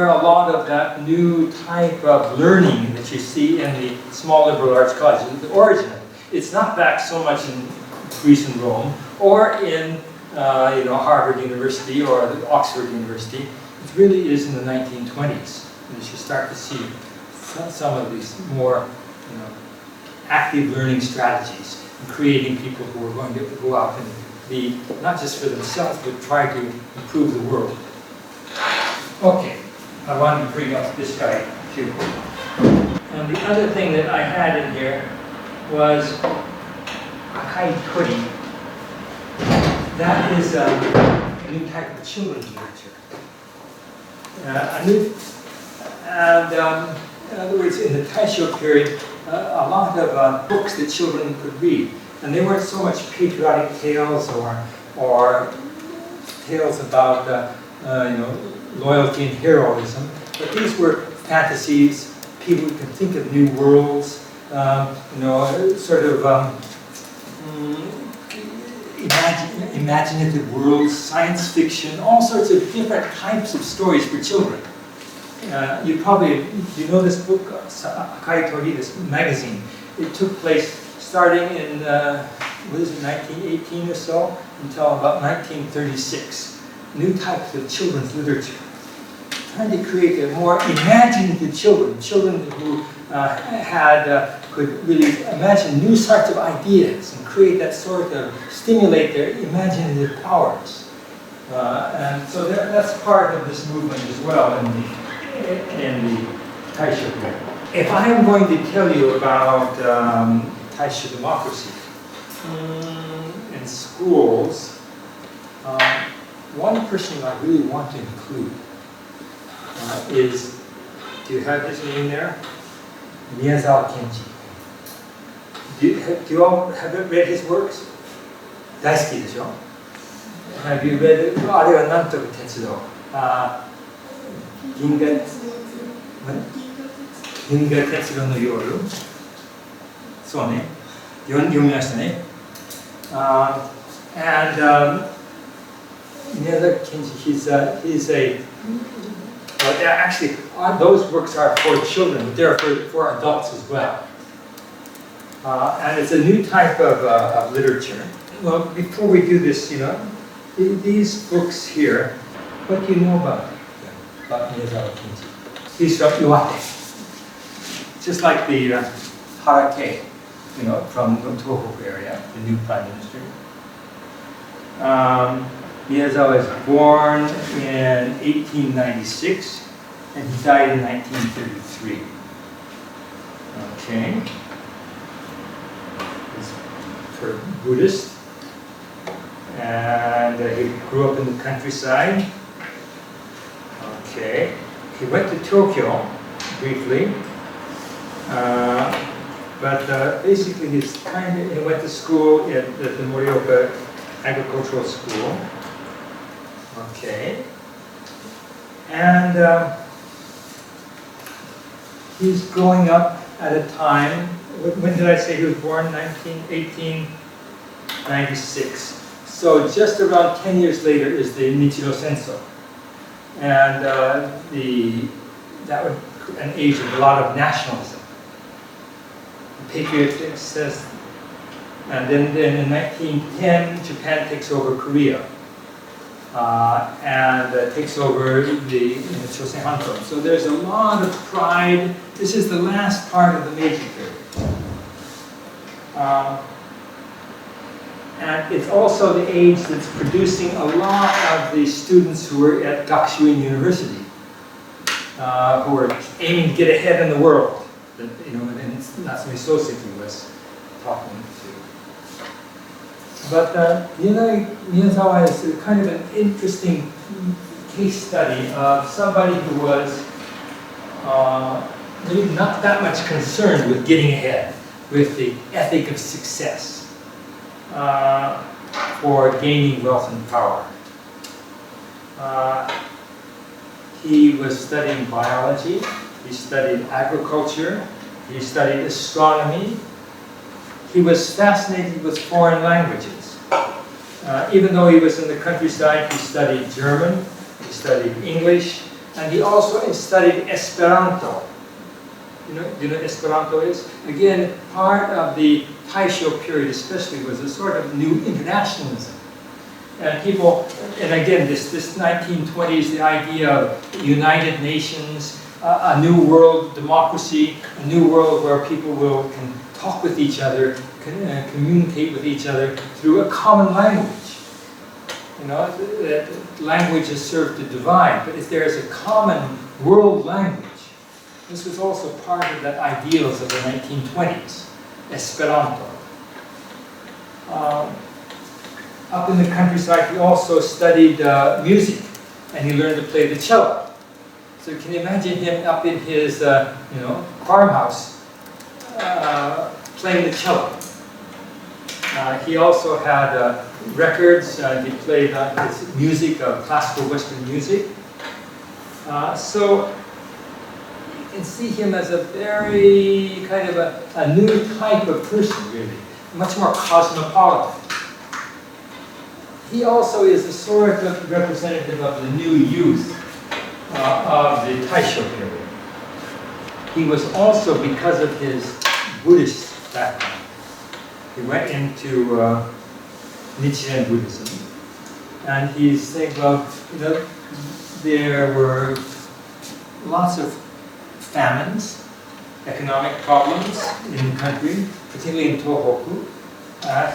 a lot of that new type of learning that you see in the small liberal arts colleges, the origin of it. It's not back so much in Greece and Rome, or in Harvard University or Oxford University. It really is in the 1920s. And you should start to see some of these more active learning strategies, and creating people who are going to go out and be, not just for themselves, but try to improve the world. Okay, I wanted to bring up this guy too. And the other thing that I had in here was Akai Tori. That is a new type of children's literature. In other words, in the Taisho period, a lot of books that children could read, and they weren't so much patriotic tales or tales about loyalty and heroism, but these were fantasies. People could think of new worlds, imaginative worlds, science fiction, all sorts of different types of stories for children. Do you know this book, Akai Tori, this magazine? It took place starting in, 1918 or so, until about 1936. New types of children's literature. Trying to create a more imaginative children who could really imagine new sorts of ideas and create that sort of, stimulate their imaginative powers. And so that's part of this movement as well in the Taisho movement. If I am going to tell you about Taisho democracy in schools, one person I really want to include is, do you have his name there? Miyazawa Kenji. Do you all have read his works? 大好きでしょ? Have you read it? あれはなんとか鉄道。銀河鉄道の夜。そうね。読みましたね。Miyazaki Kenji, he's a actually, those books are for children, but they're for adults as well. And it's a new type of literature. Well, before we do this, these books here, what do you know about Miyazawa Kenji? He's from Iwate. Just like the Harake, from the Tohoku area, the new prime minister. Miyazawa was born in 1896, and he died in 1933. Okay. He's sort of Buddhist, and he grew up in the countryside. Okay. He went to Tokyo briefly, but basically he went to school at the Morioka Agricultural School. Okay. And he's growing up at a time, when did I say he was born? 1896. So just around 10 years later is the Nichiro Senso. And that would an age of a lot of nationalism. Patriotism says, and then in 1910, Japan takes over Korea. And takes over the Chosen Hanto. So there's a lot of pride. This is the last part of the Meiji period. And it's also the age that's producing a lot of the students who are at Gakushuin University, who are aiming to get ahead in the world. That, and Natsume Soseki was talking to. But Miyazawa is kind of an interesting case study of somebody who was maybe not that much concerned with getting ahead, with the ethic of success for gaining wealth and power. He was studying biology, he studied agriculture, he studied astronomy. He was fascinated with foreign languages. Even though he was in the countryside, he studied German, he studied English, and he also studied Esperanto. Do you know what Esperanto is? Again, part of the Taisho period especially was a sort of new internationalism. And people, and again, this 1920s, the idea of United Nations, a new world democracy, a new world where people can talk with each other, communicate with each other through a common language. Language is served to divide, but if there is a common world language, this was also part of the ideals of the 1920s, Esperanto. Up in the countryside, he also studied music, and he learned to play the cello. So can you imagine him up in his, farmhouse, playing the cello? He also had records. He played his music, classical Western music. So you can see him as a very kind of a new type of person, really, much more cosmopolitan. He also is a sort of representative of the new youth of the Taisho period. He was also, because of his Buddhist background, he went into Nichiren Buddhism, and he's saying, well, there were lots of famines, economic problems in the country, particularly in Tohoku.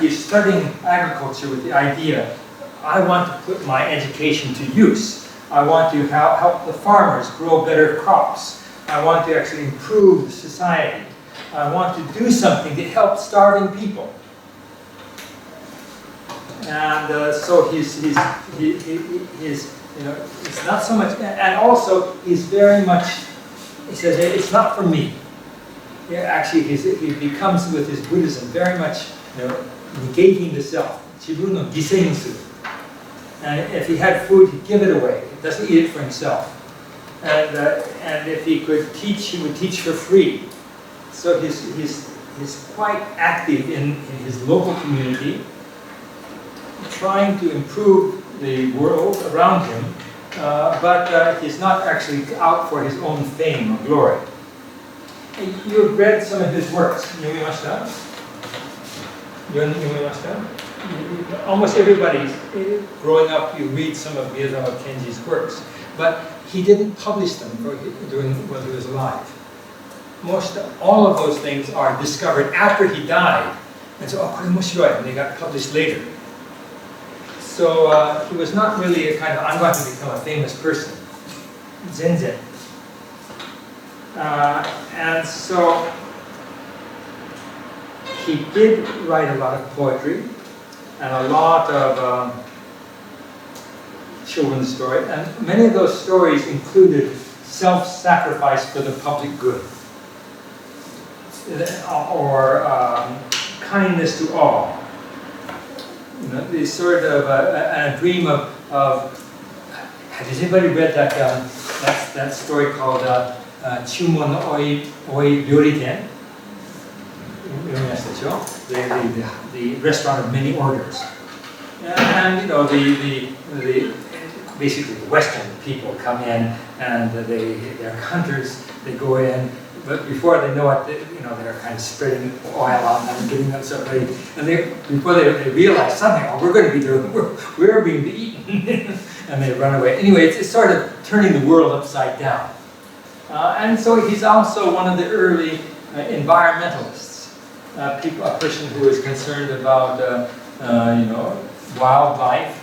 He's studying agriculture with the idea, I want to put my education to use. I want to help the farmers grow better crops. I want to actually improve society. I want to do something to help starving people. And so he's it's not so much, and also he's very much, he says, it's not for me. Yeah, actually, he becomes with his Buddhism very much, negating the self. And if he had food, he'd give it away. He doesn't eat it for himself. And if he could teach, he would teach for free. So he's quite active in his local community, trying to improve the world around him, but he's not actually out for his own fame or glory. You've read some of his works. Almost everybody, growing up, you read some of Miyazawa Kenji's works, but he didn't publish them when he was alive. All of those things are discovered after he died, and so, and they got published later. So he was not really a kind of, I'm going to become a famous person. Zenzen. And so he did write a lot of poetry and a lot of children's stories, and many of those stories included self-sacrifice for the public good, or kindness to all. This sort of a dream of. Has anybody read that story called Chumon no Oi Ryoriken? The restaurant of many orders. And you know, basically the Western people come in and they're hunters. They go in, but before they know it, you know, they're kind of spreading oil on them, getting them so ready. And before they realize something, oh, we're going to be doing, we're being eaten, and they run away. Anyway, it's sort of turning the world upside down. And so he's also one of the early environmentalists, a person who is concerned about you know, wildlife,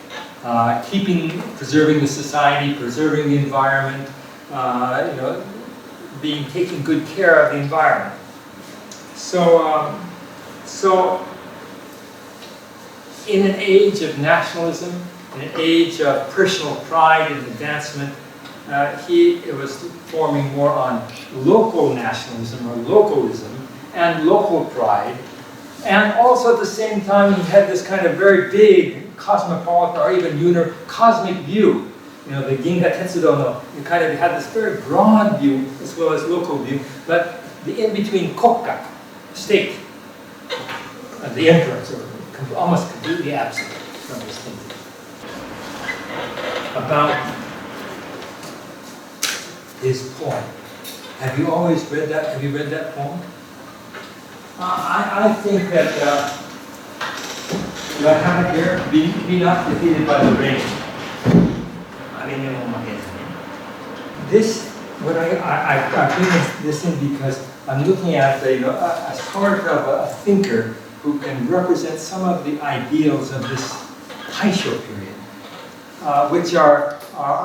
preserving the society, preserving the environment, you know, taking good care of the environment. So, in an age of nationalism, in an age of personal pride and advancement, he was forming more on local nationalism or localism and local pride. And also at the same time, he had this kind of very big cosmopolitan or even cosmic view. You know, the Ginga Tetsudo no, you kind of had this very broad view as well as local view, but the in-between kokka, state, the emperor, sort of almost completely absent from this thinking. About his poem. Have you always read that? Have you read that poem? I think that do I have it here? Be not defeated by the rain. This, what I bring this in because I'm looking at you know, a sort of a thinker who can represent some of the ideals of this Taisho period, which are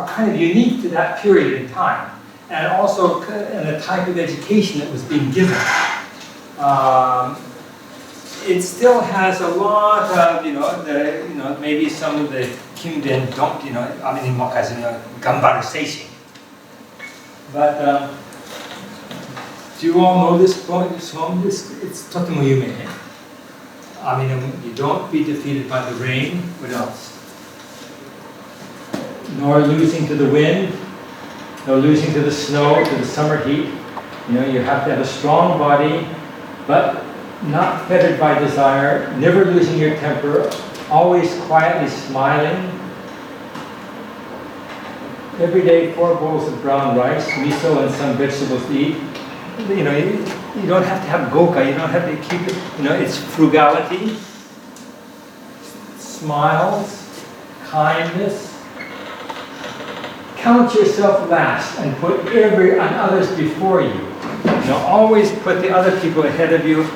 kind of unique to that period in time, and also in the type of education that was being given. It still has a lot of, you know, maybe some of the Kimden don't, you know, gambaru seishin. But do you all know this poem? It's totemo yume. You don't be defeated by the rain. What else? Nor losing to the wind, nor losing to the snow, to the summer heat. You know, you have to have a strong body, but not fettered by desire, never losing your temper, always quietly smiling. Every day 4 bowls of brown rice, miso and some vegetables to eat. You know, you don't have to have goka, you don't have to keep it, you know, it's frugality, smiles, kindness. Count yourself last and put others before you. You know, always put the other people ahead of you.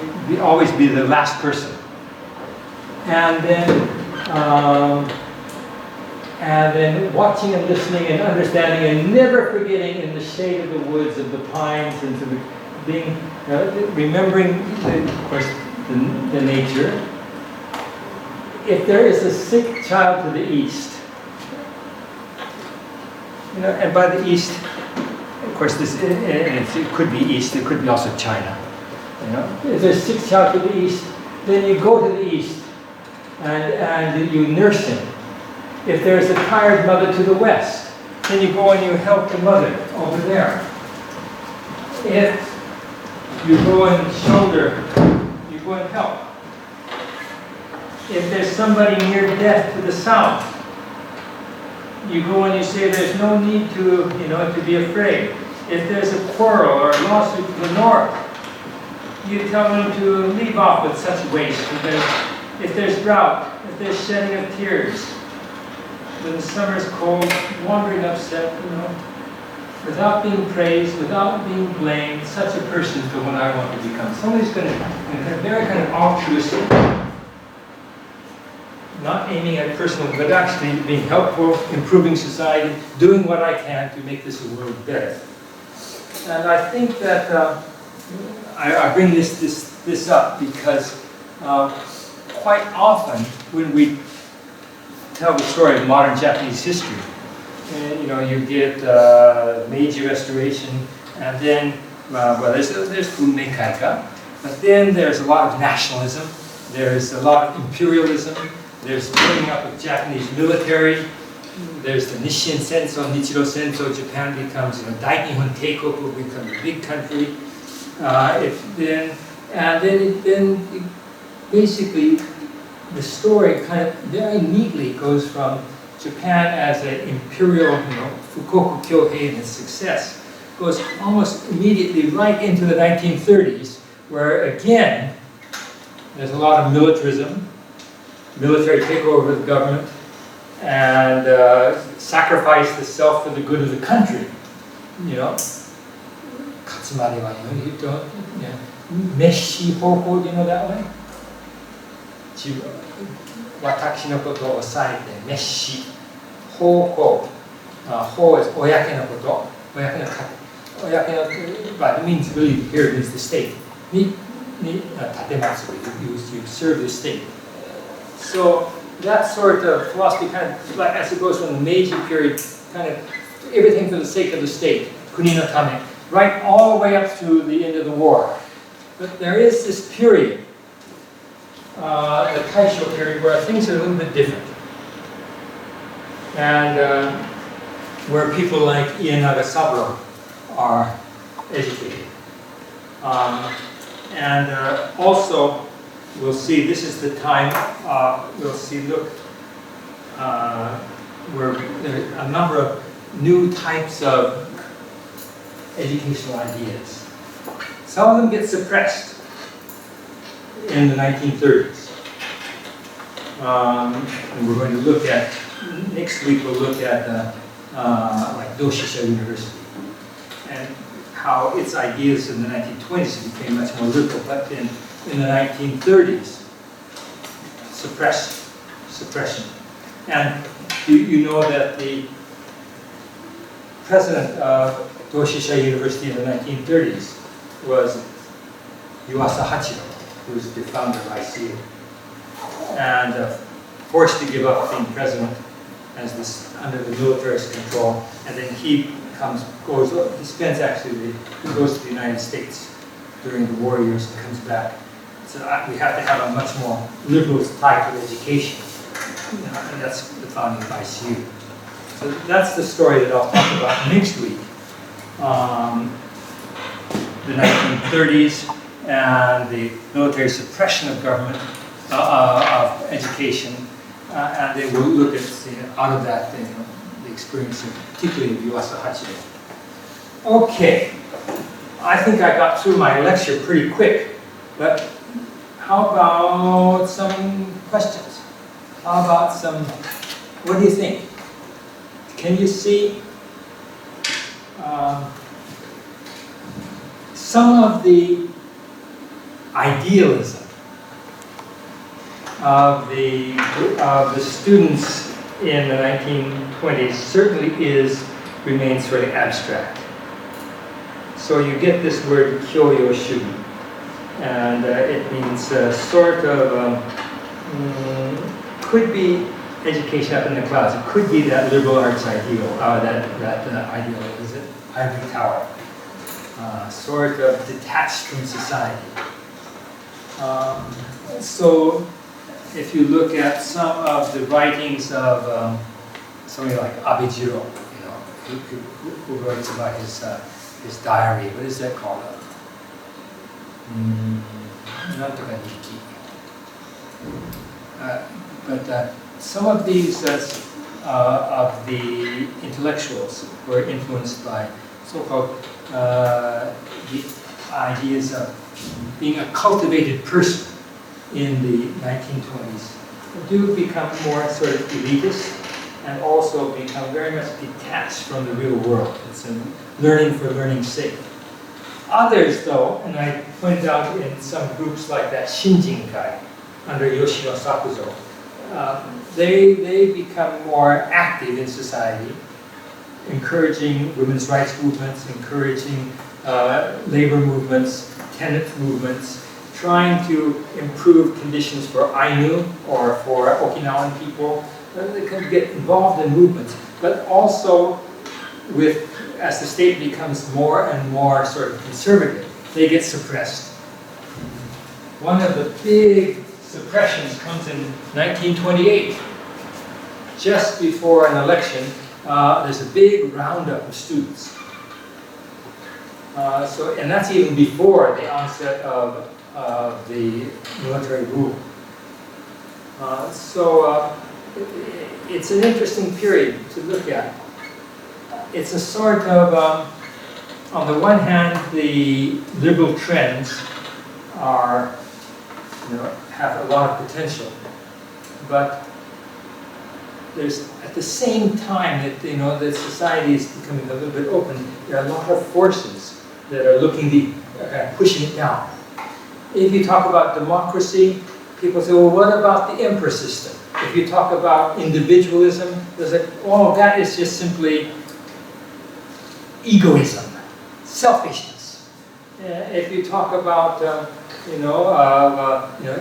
Always be the last person. And then watching and listening and understanding and never forgetting in the shade of the woods, of the pines, and remembering, of course, the nature. If there is a sick child to the east, you know, and by the east, of course, it could be east, it could be also China. You know, if there's a sick child to the east, then you go to the east and you nurse him. If there's a tired mother to the west, then you go and you help the mother over there. If you go and shoulder, you go and help. If there's somebody near death to the south, you go and you say there's no need to, you know, to be afraid. If there's a quarrel or a lawsuit to the north, you tell them to leave off with such waste. If there's drought, if there's shedding of tears, when the summer's cold, wandering upset, you know, without being praised, without being blamed, such a person is the one I want to become. Somebody's going to be very kind of altruistic, not aiming at personal, but actually being helpful, improving society, doing what I can to make this world better. And I think that I bring this up because quite often when we tell the story of modern Japanese history, you know, you get Meiji Restoration, and then there's Unmei Kaika, but then there's a lot of nationalism, there's a lot of imperialism, there's building up of Japanese military, there's the Nishin Senso, Nichiro Senso, Japan becomes, you know, Dainihon Teikoku, becomes a big country. Then basically the story kind of very neatly goes from Japan as an imperial, Fukoku Kyohei and its success, goes almost immediately right into the 1930s, where again, there's a lot of militarism, military takeover of the government, and sacrifice the self for the good of the country. Katsumari wa, you don't, Meshi Hoko, do you know that one? 私のことを抑えて、メッシ、奉公、法 is 公のこと、公の、but it means really here it means the state. に立てます。You serve the state. So that sort of philosophy kind of, like, as it goes from the Meiji period, kind of everything for the sake of the state, 国のため, right all the way up to the end of the war. But there is this period, the Taisho period, where things are a little bit different. And where people like Ienaga Saburo are educated. And also, we'll see, this is the time, we'll see, look, where there are a number of new types of educational ideas. Some of them get suppressed in the 1930s. And we're going to look at, next week we'll look at like Doshisha University and how its ideas in the 1920s became much more liberal, but in the 1930s, suppression. And you know that the president of Doshisha University in the 1930s was Yuasa Hachiro, who's the founder of ICU, and forced to give up being president as this under the militarist control, and then he goes to the United States during the war years and comes back. So we have to have a much more liberal type of education, and that's the founding of ICU. So that's the story that I'll talk about next week. The 1930s and the military suppression of government, of education, and they will look at out of that the experience of, particularly of Yuasa Hachiro. Okay, I think I got through my lecture pretty quick, but how about some questions? How about some, what do you think? Can you see some of the idealism of the students in the 1920s certainly remains very abstract. So you get this word kyoyo shugi, and it means sort of could be education up in the clouds. It could be that liberal arts ideal, that ideal, is it? Ivory Tower. Sort of detached from society. So if you look at some of the writings of somebody like Abejiro, who writes about his diary, what is that called? But some of these of the intellectuals were influenced by so-called the ideas of being a cultivated person in the 1920s do become more sort of elitist and also become very much detached from the real world. It's a learning for learning's sake. Others, though, and I pointed out in some groups like that Shinjinkai under Yoshino Sakuzo, they become more active in society, encouraging women's rights movements, encouraging labor movements, tenant movements, trying to improve conditions for Ainu or for Okinawan people. They can get involved in movements, but also as the state becomes more and more sort of conservative, they get suppressed. One of the big suppressions comes in 1928. Just before an election, there's a big roundup of students. And that's even before the onset of the military rule. It's an interesting period to look at. It's a sort of, on the one hand, the liberal trends are, have a lot of potential, but there's at the same time that that society is becoming a little bit open. There are a lot of forces that are pushing it down. If you talk about democracy, people say, well, what about the emperor system? If you talk about individualism, there's all of that is just simply egoism, selfishness. If you talk about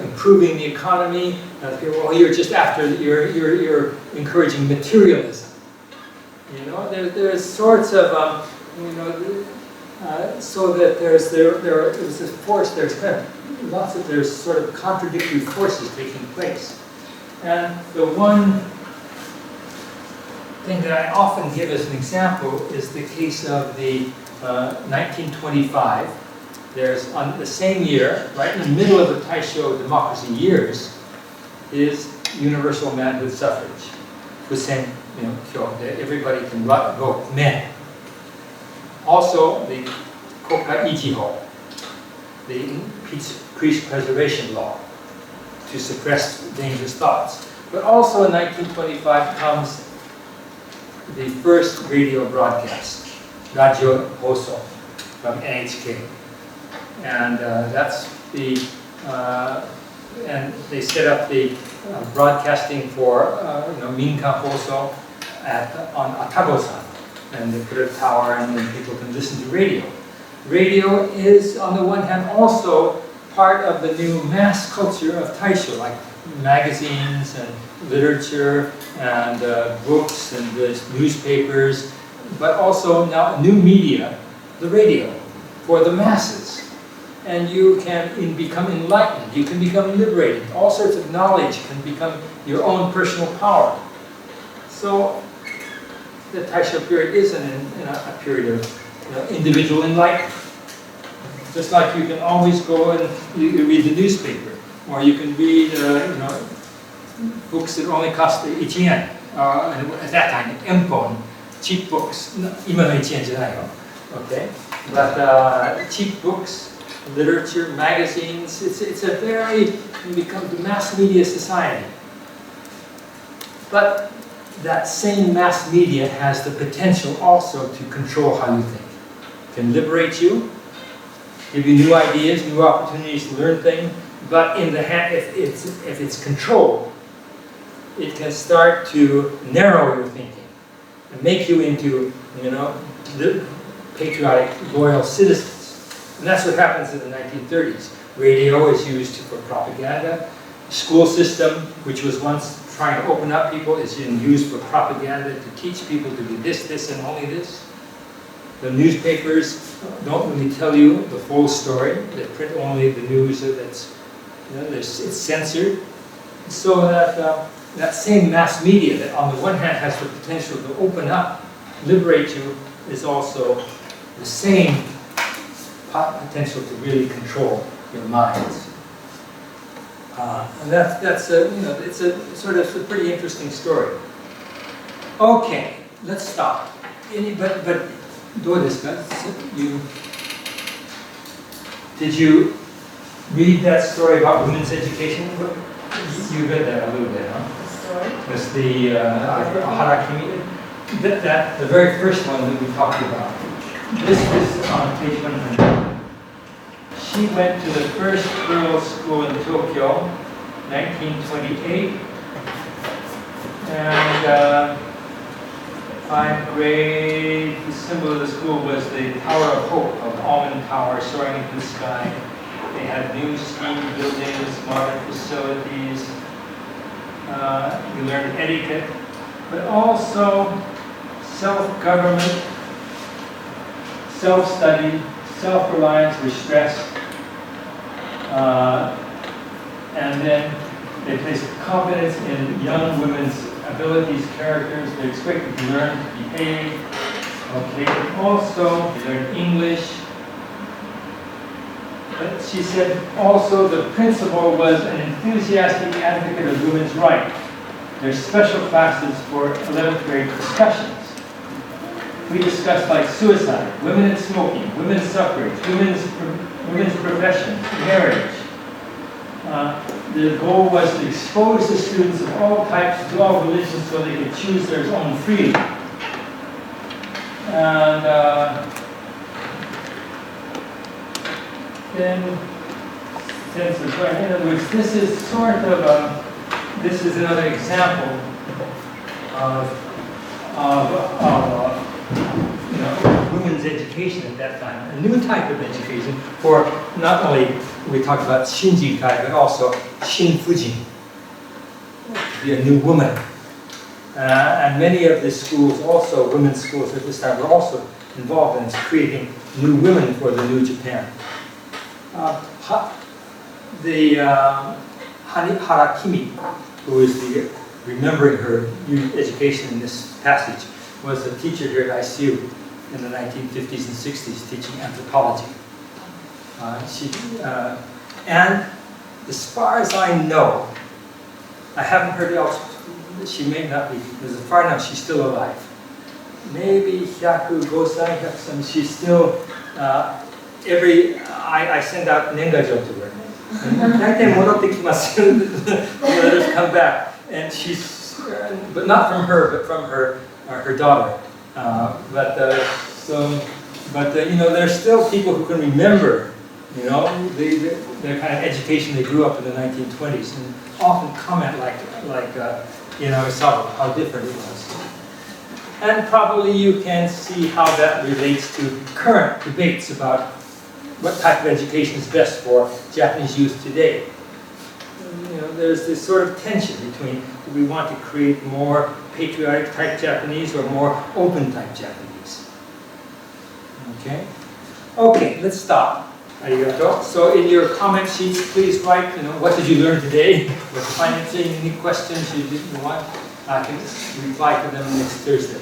improving the economy, well, you're just after you're encouraging materialism. There's sorts of so that there's this force. There's there's sort of contradictory forces taking place. And the one thing that I often give as an example is the case of the 1925. There's on the same year, right in the middle of the Taisho democracy years, is universal manhood suffrage. Everybody can vote, men. Also, the Kokai Ichiho, the peace preservation law, to suppress dangerous thoughts. But also in 1925 comes the first radio broadcast, Radio Hoso, from NHK. And that's the, and they set up the broadcasting for Minkan Hoso on Atago-san. And they put a tower and then people can listen to radio. Radio is, on the one hand, also part of the new mass culture of Taisho, like magazines and literature and books and newspapers, but also now a new media, the radio, for the masses. And you can become enlightened, you can become liberated. All sorts of knowledge can become your own personal power. So the Taisho period is a period of individual enlightenment. Just like you can always go and you read the newspaper, or you can read books that only cost 1 yen. At that time, empon, cheap books. 今の1円じゃないよ. Okay, but cheap books, literature, magazines. It's a very become the mass media society. But that same mass media has the potential also to control how you think. It can liberate you, give you new ideas, new opportunities to learn things, but in the hand, if it's controlled, it can start to narrow your thinking and make you into, patriotic, loyal citizens. And that's what happens in the 1930s. Radio is used for propaganda. School system, which was once trying to open up people, is used for propaganda to teach people to do this, this, and only this. The newspapers don't really tell you the full story. They print only the news that's, it's censored. So that that same mass media that on the one hand has the potential to open up, liberate you, is also the same potential to really control your minds. And that's it's a sort of a pretty interesting story. Okay, let's stop. But どうですか? Did you read that story about women's education? You read that a little bit, huh? Story? It's the Harakimi. The very first one that we talked about. This is on page 100. She went to the first girls' school in Tokyo, 1928, and 5th grade. The symbol of the school was the Tower of Hope, of Almond Tower, soaring into the sky. They had new steam buildings, modern facilities. You learned etiquette, but also self-government, self-study, self-reliance were stressed. And then they placed confidence in young women's abilities, characters. They're expected to learn to behave. Okay, and also they learned English. But she said also the principal was an enthusiastic advocate of women's rights. There's special classes for 11th grade discussions. We discussed like suicide, women in smoking, women's suffrage, women's professions, marriage. The goal was to expose the students of all types to all religions so they could choose their own freely. And then, in other words, this is sort of this is another example of women's education at that time, a new type of education for not only, we talked about Shinji-kai, but also Shin-fujin, to be a new woman. And many of the schools, also women's schools at this time, were also involved in creating new women for the new Japan. Harakimi, who is remembering her new education in this passage, was a teacher here at ICU in the 1950s and 60s, teaching anthropology. And as far as I know, I haven't heard else, she may not be, as far as she's still alive. Maybe 105, she's still, I send out nengajo to her. Let us come back. And she's, but not from her, but from her daughter. There's still people who can remember, their kind of education they grew up in the 1920s, and often comment how different it was. And probably you can see how that relates to current debates about what type of education is best for Japanese youth today. There's this sort of tension between, do we want to create more patriotic type Japanese or more open type Japanese? Okay, let's stop. Arigato. So in your comment sheets, please write, what did you learn today? What's financing? Any questions you didn't want? I can reply to them next Thursday.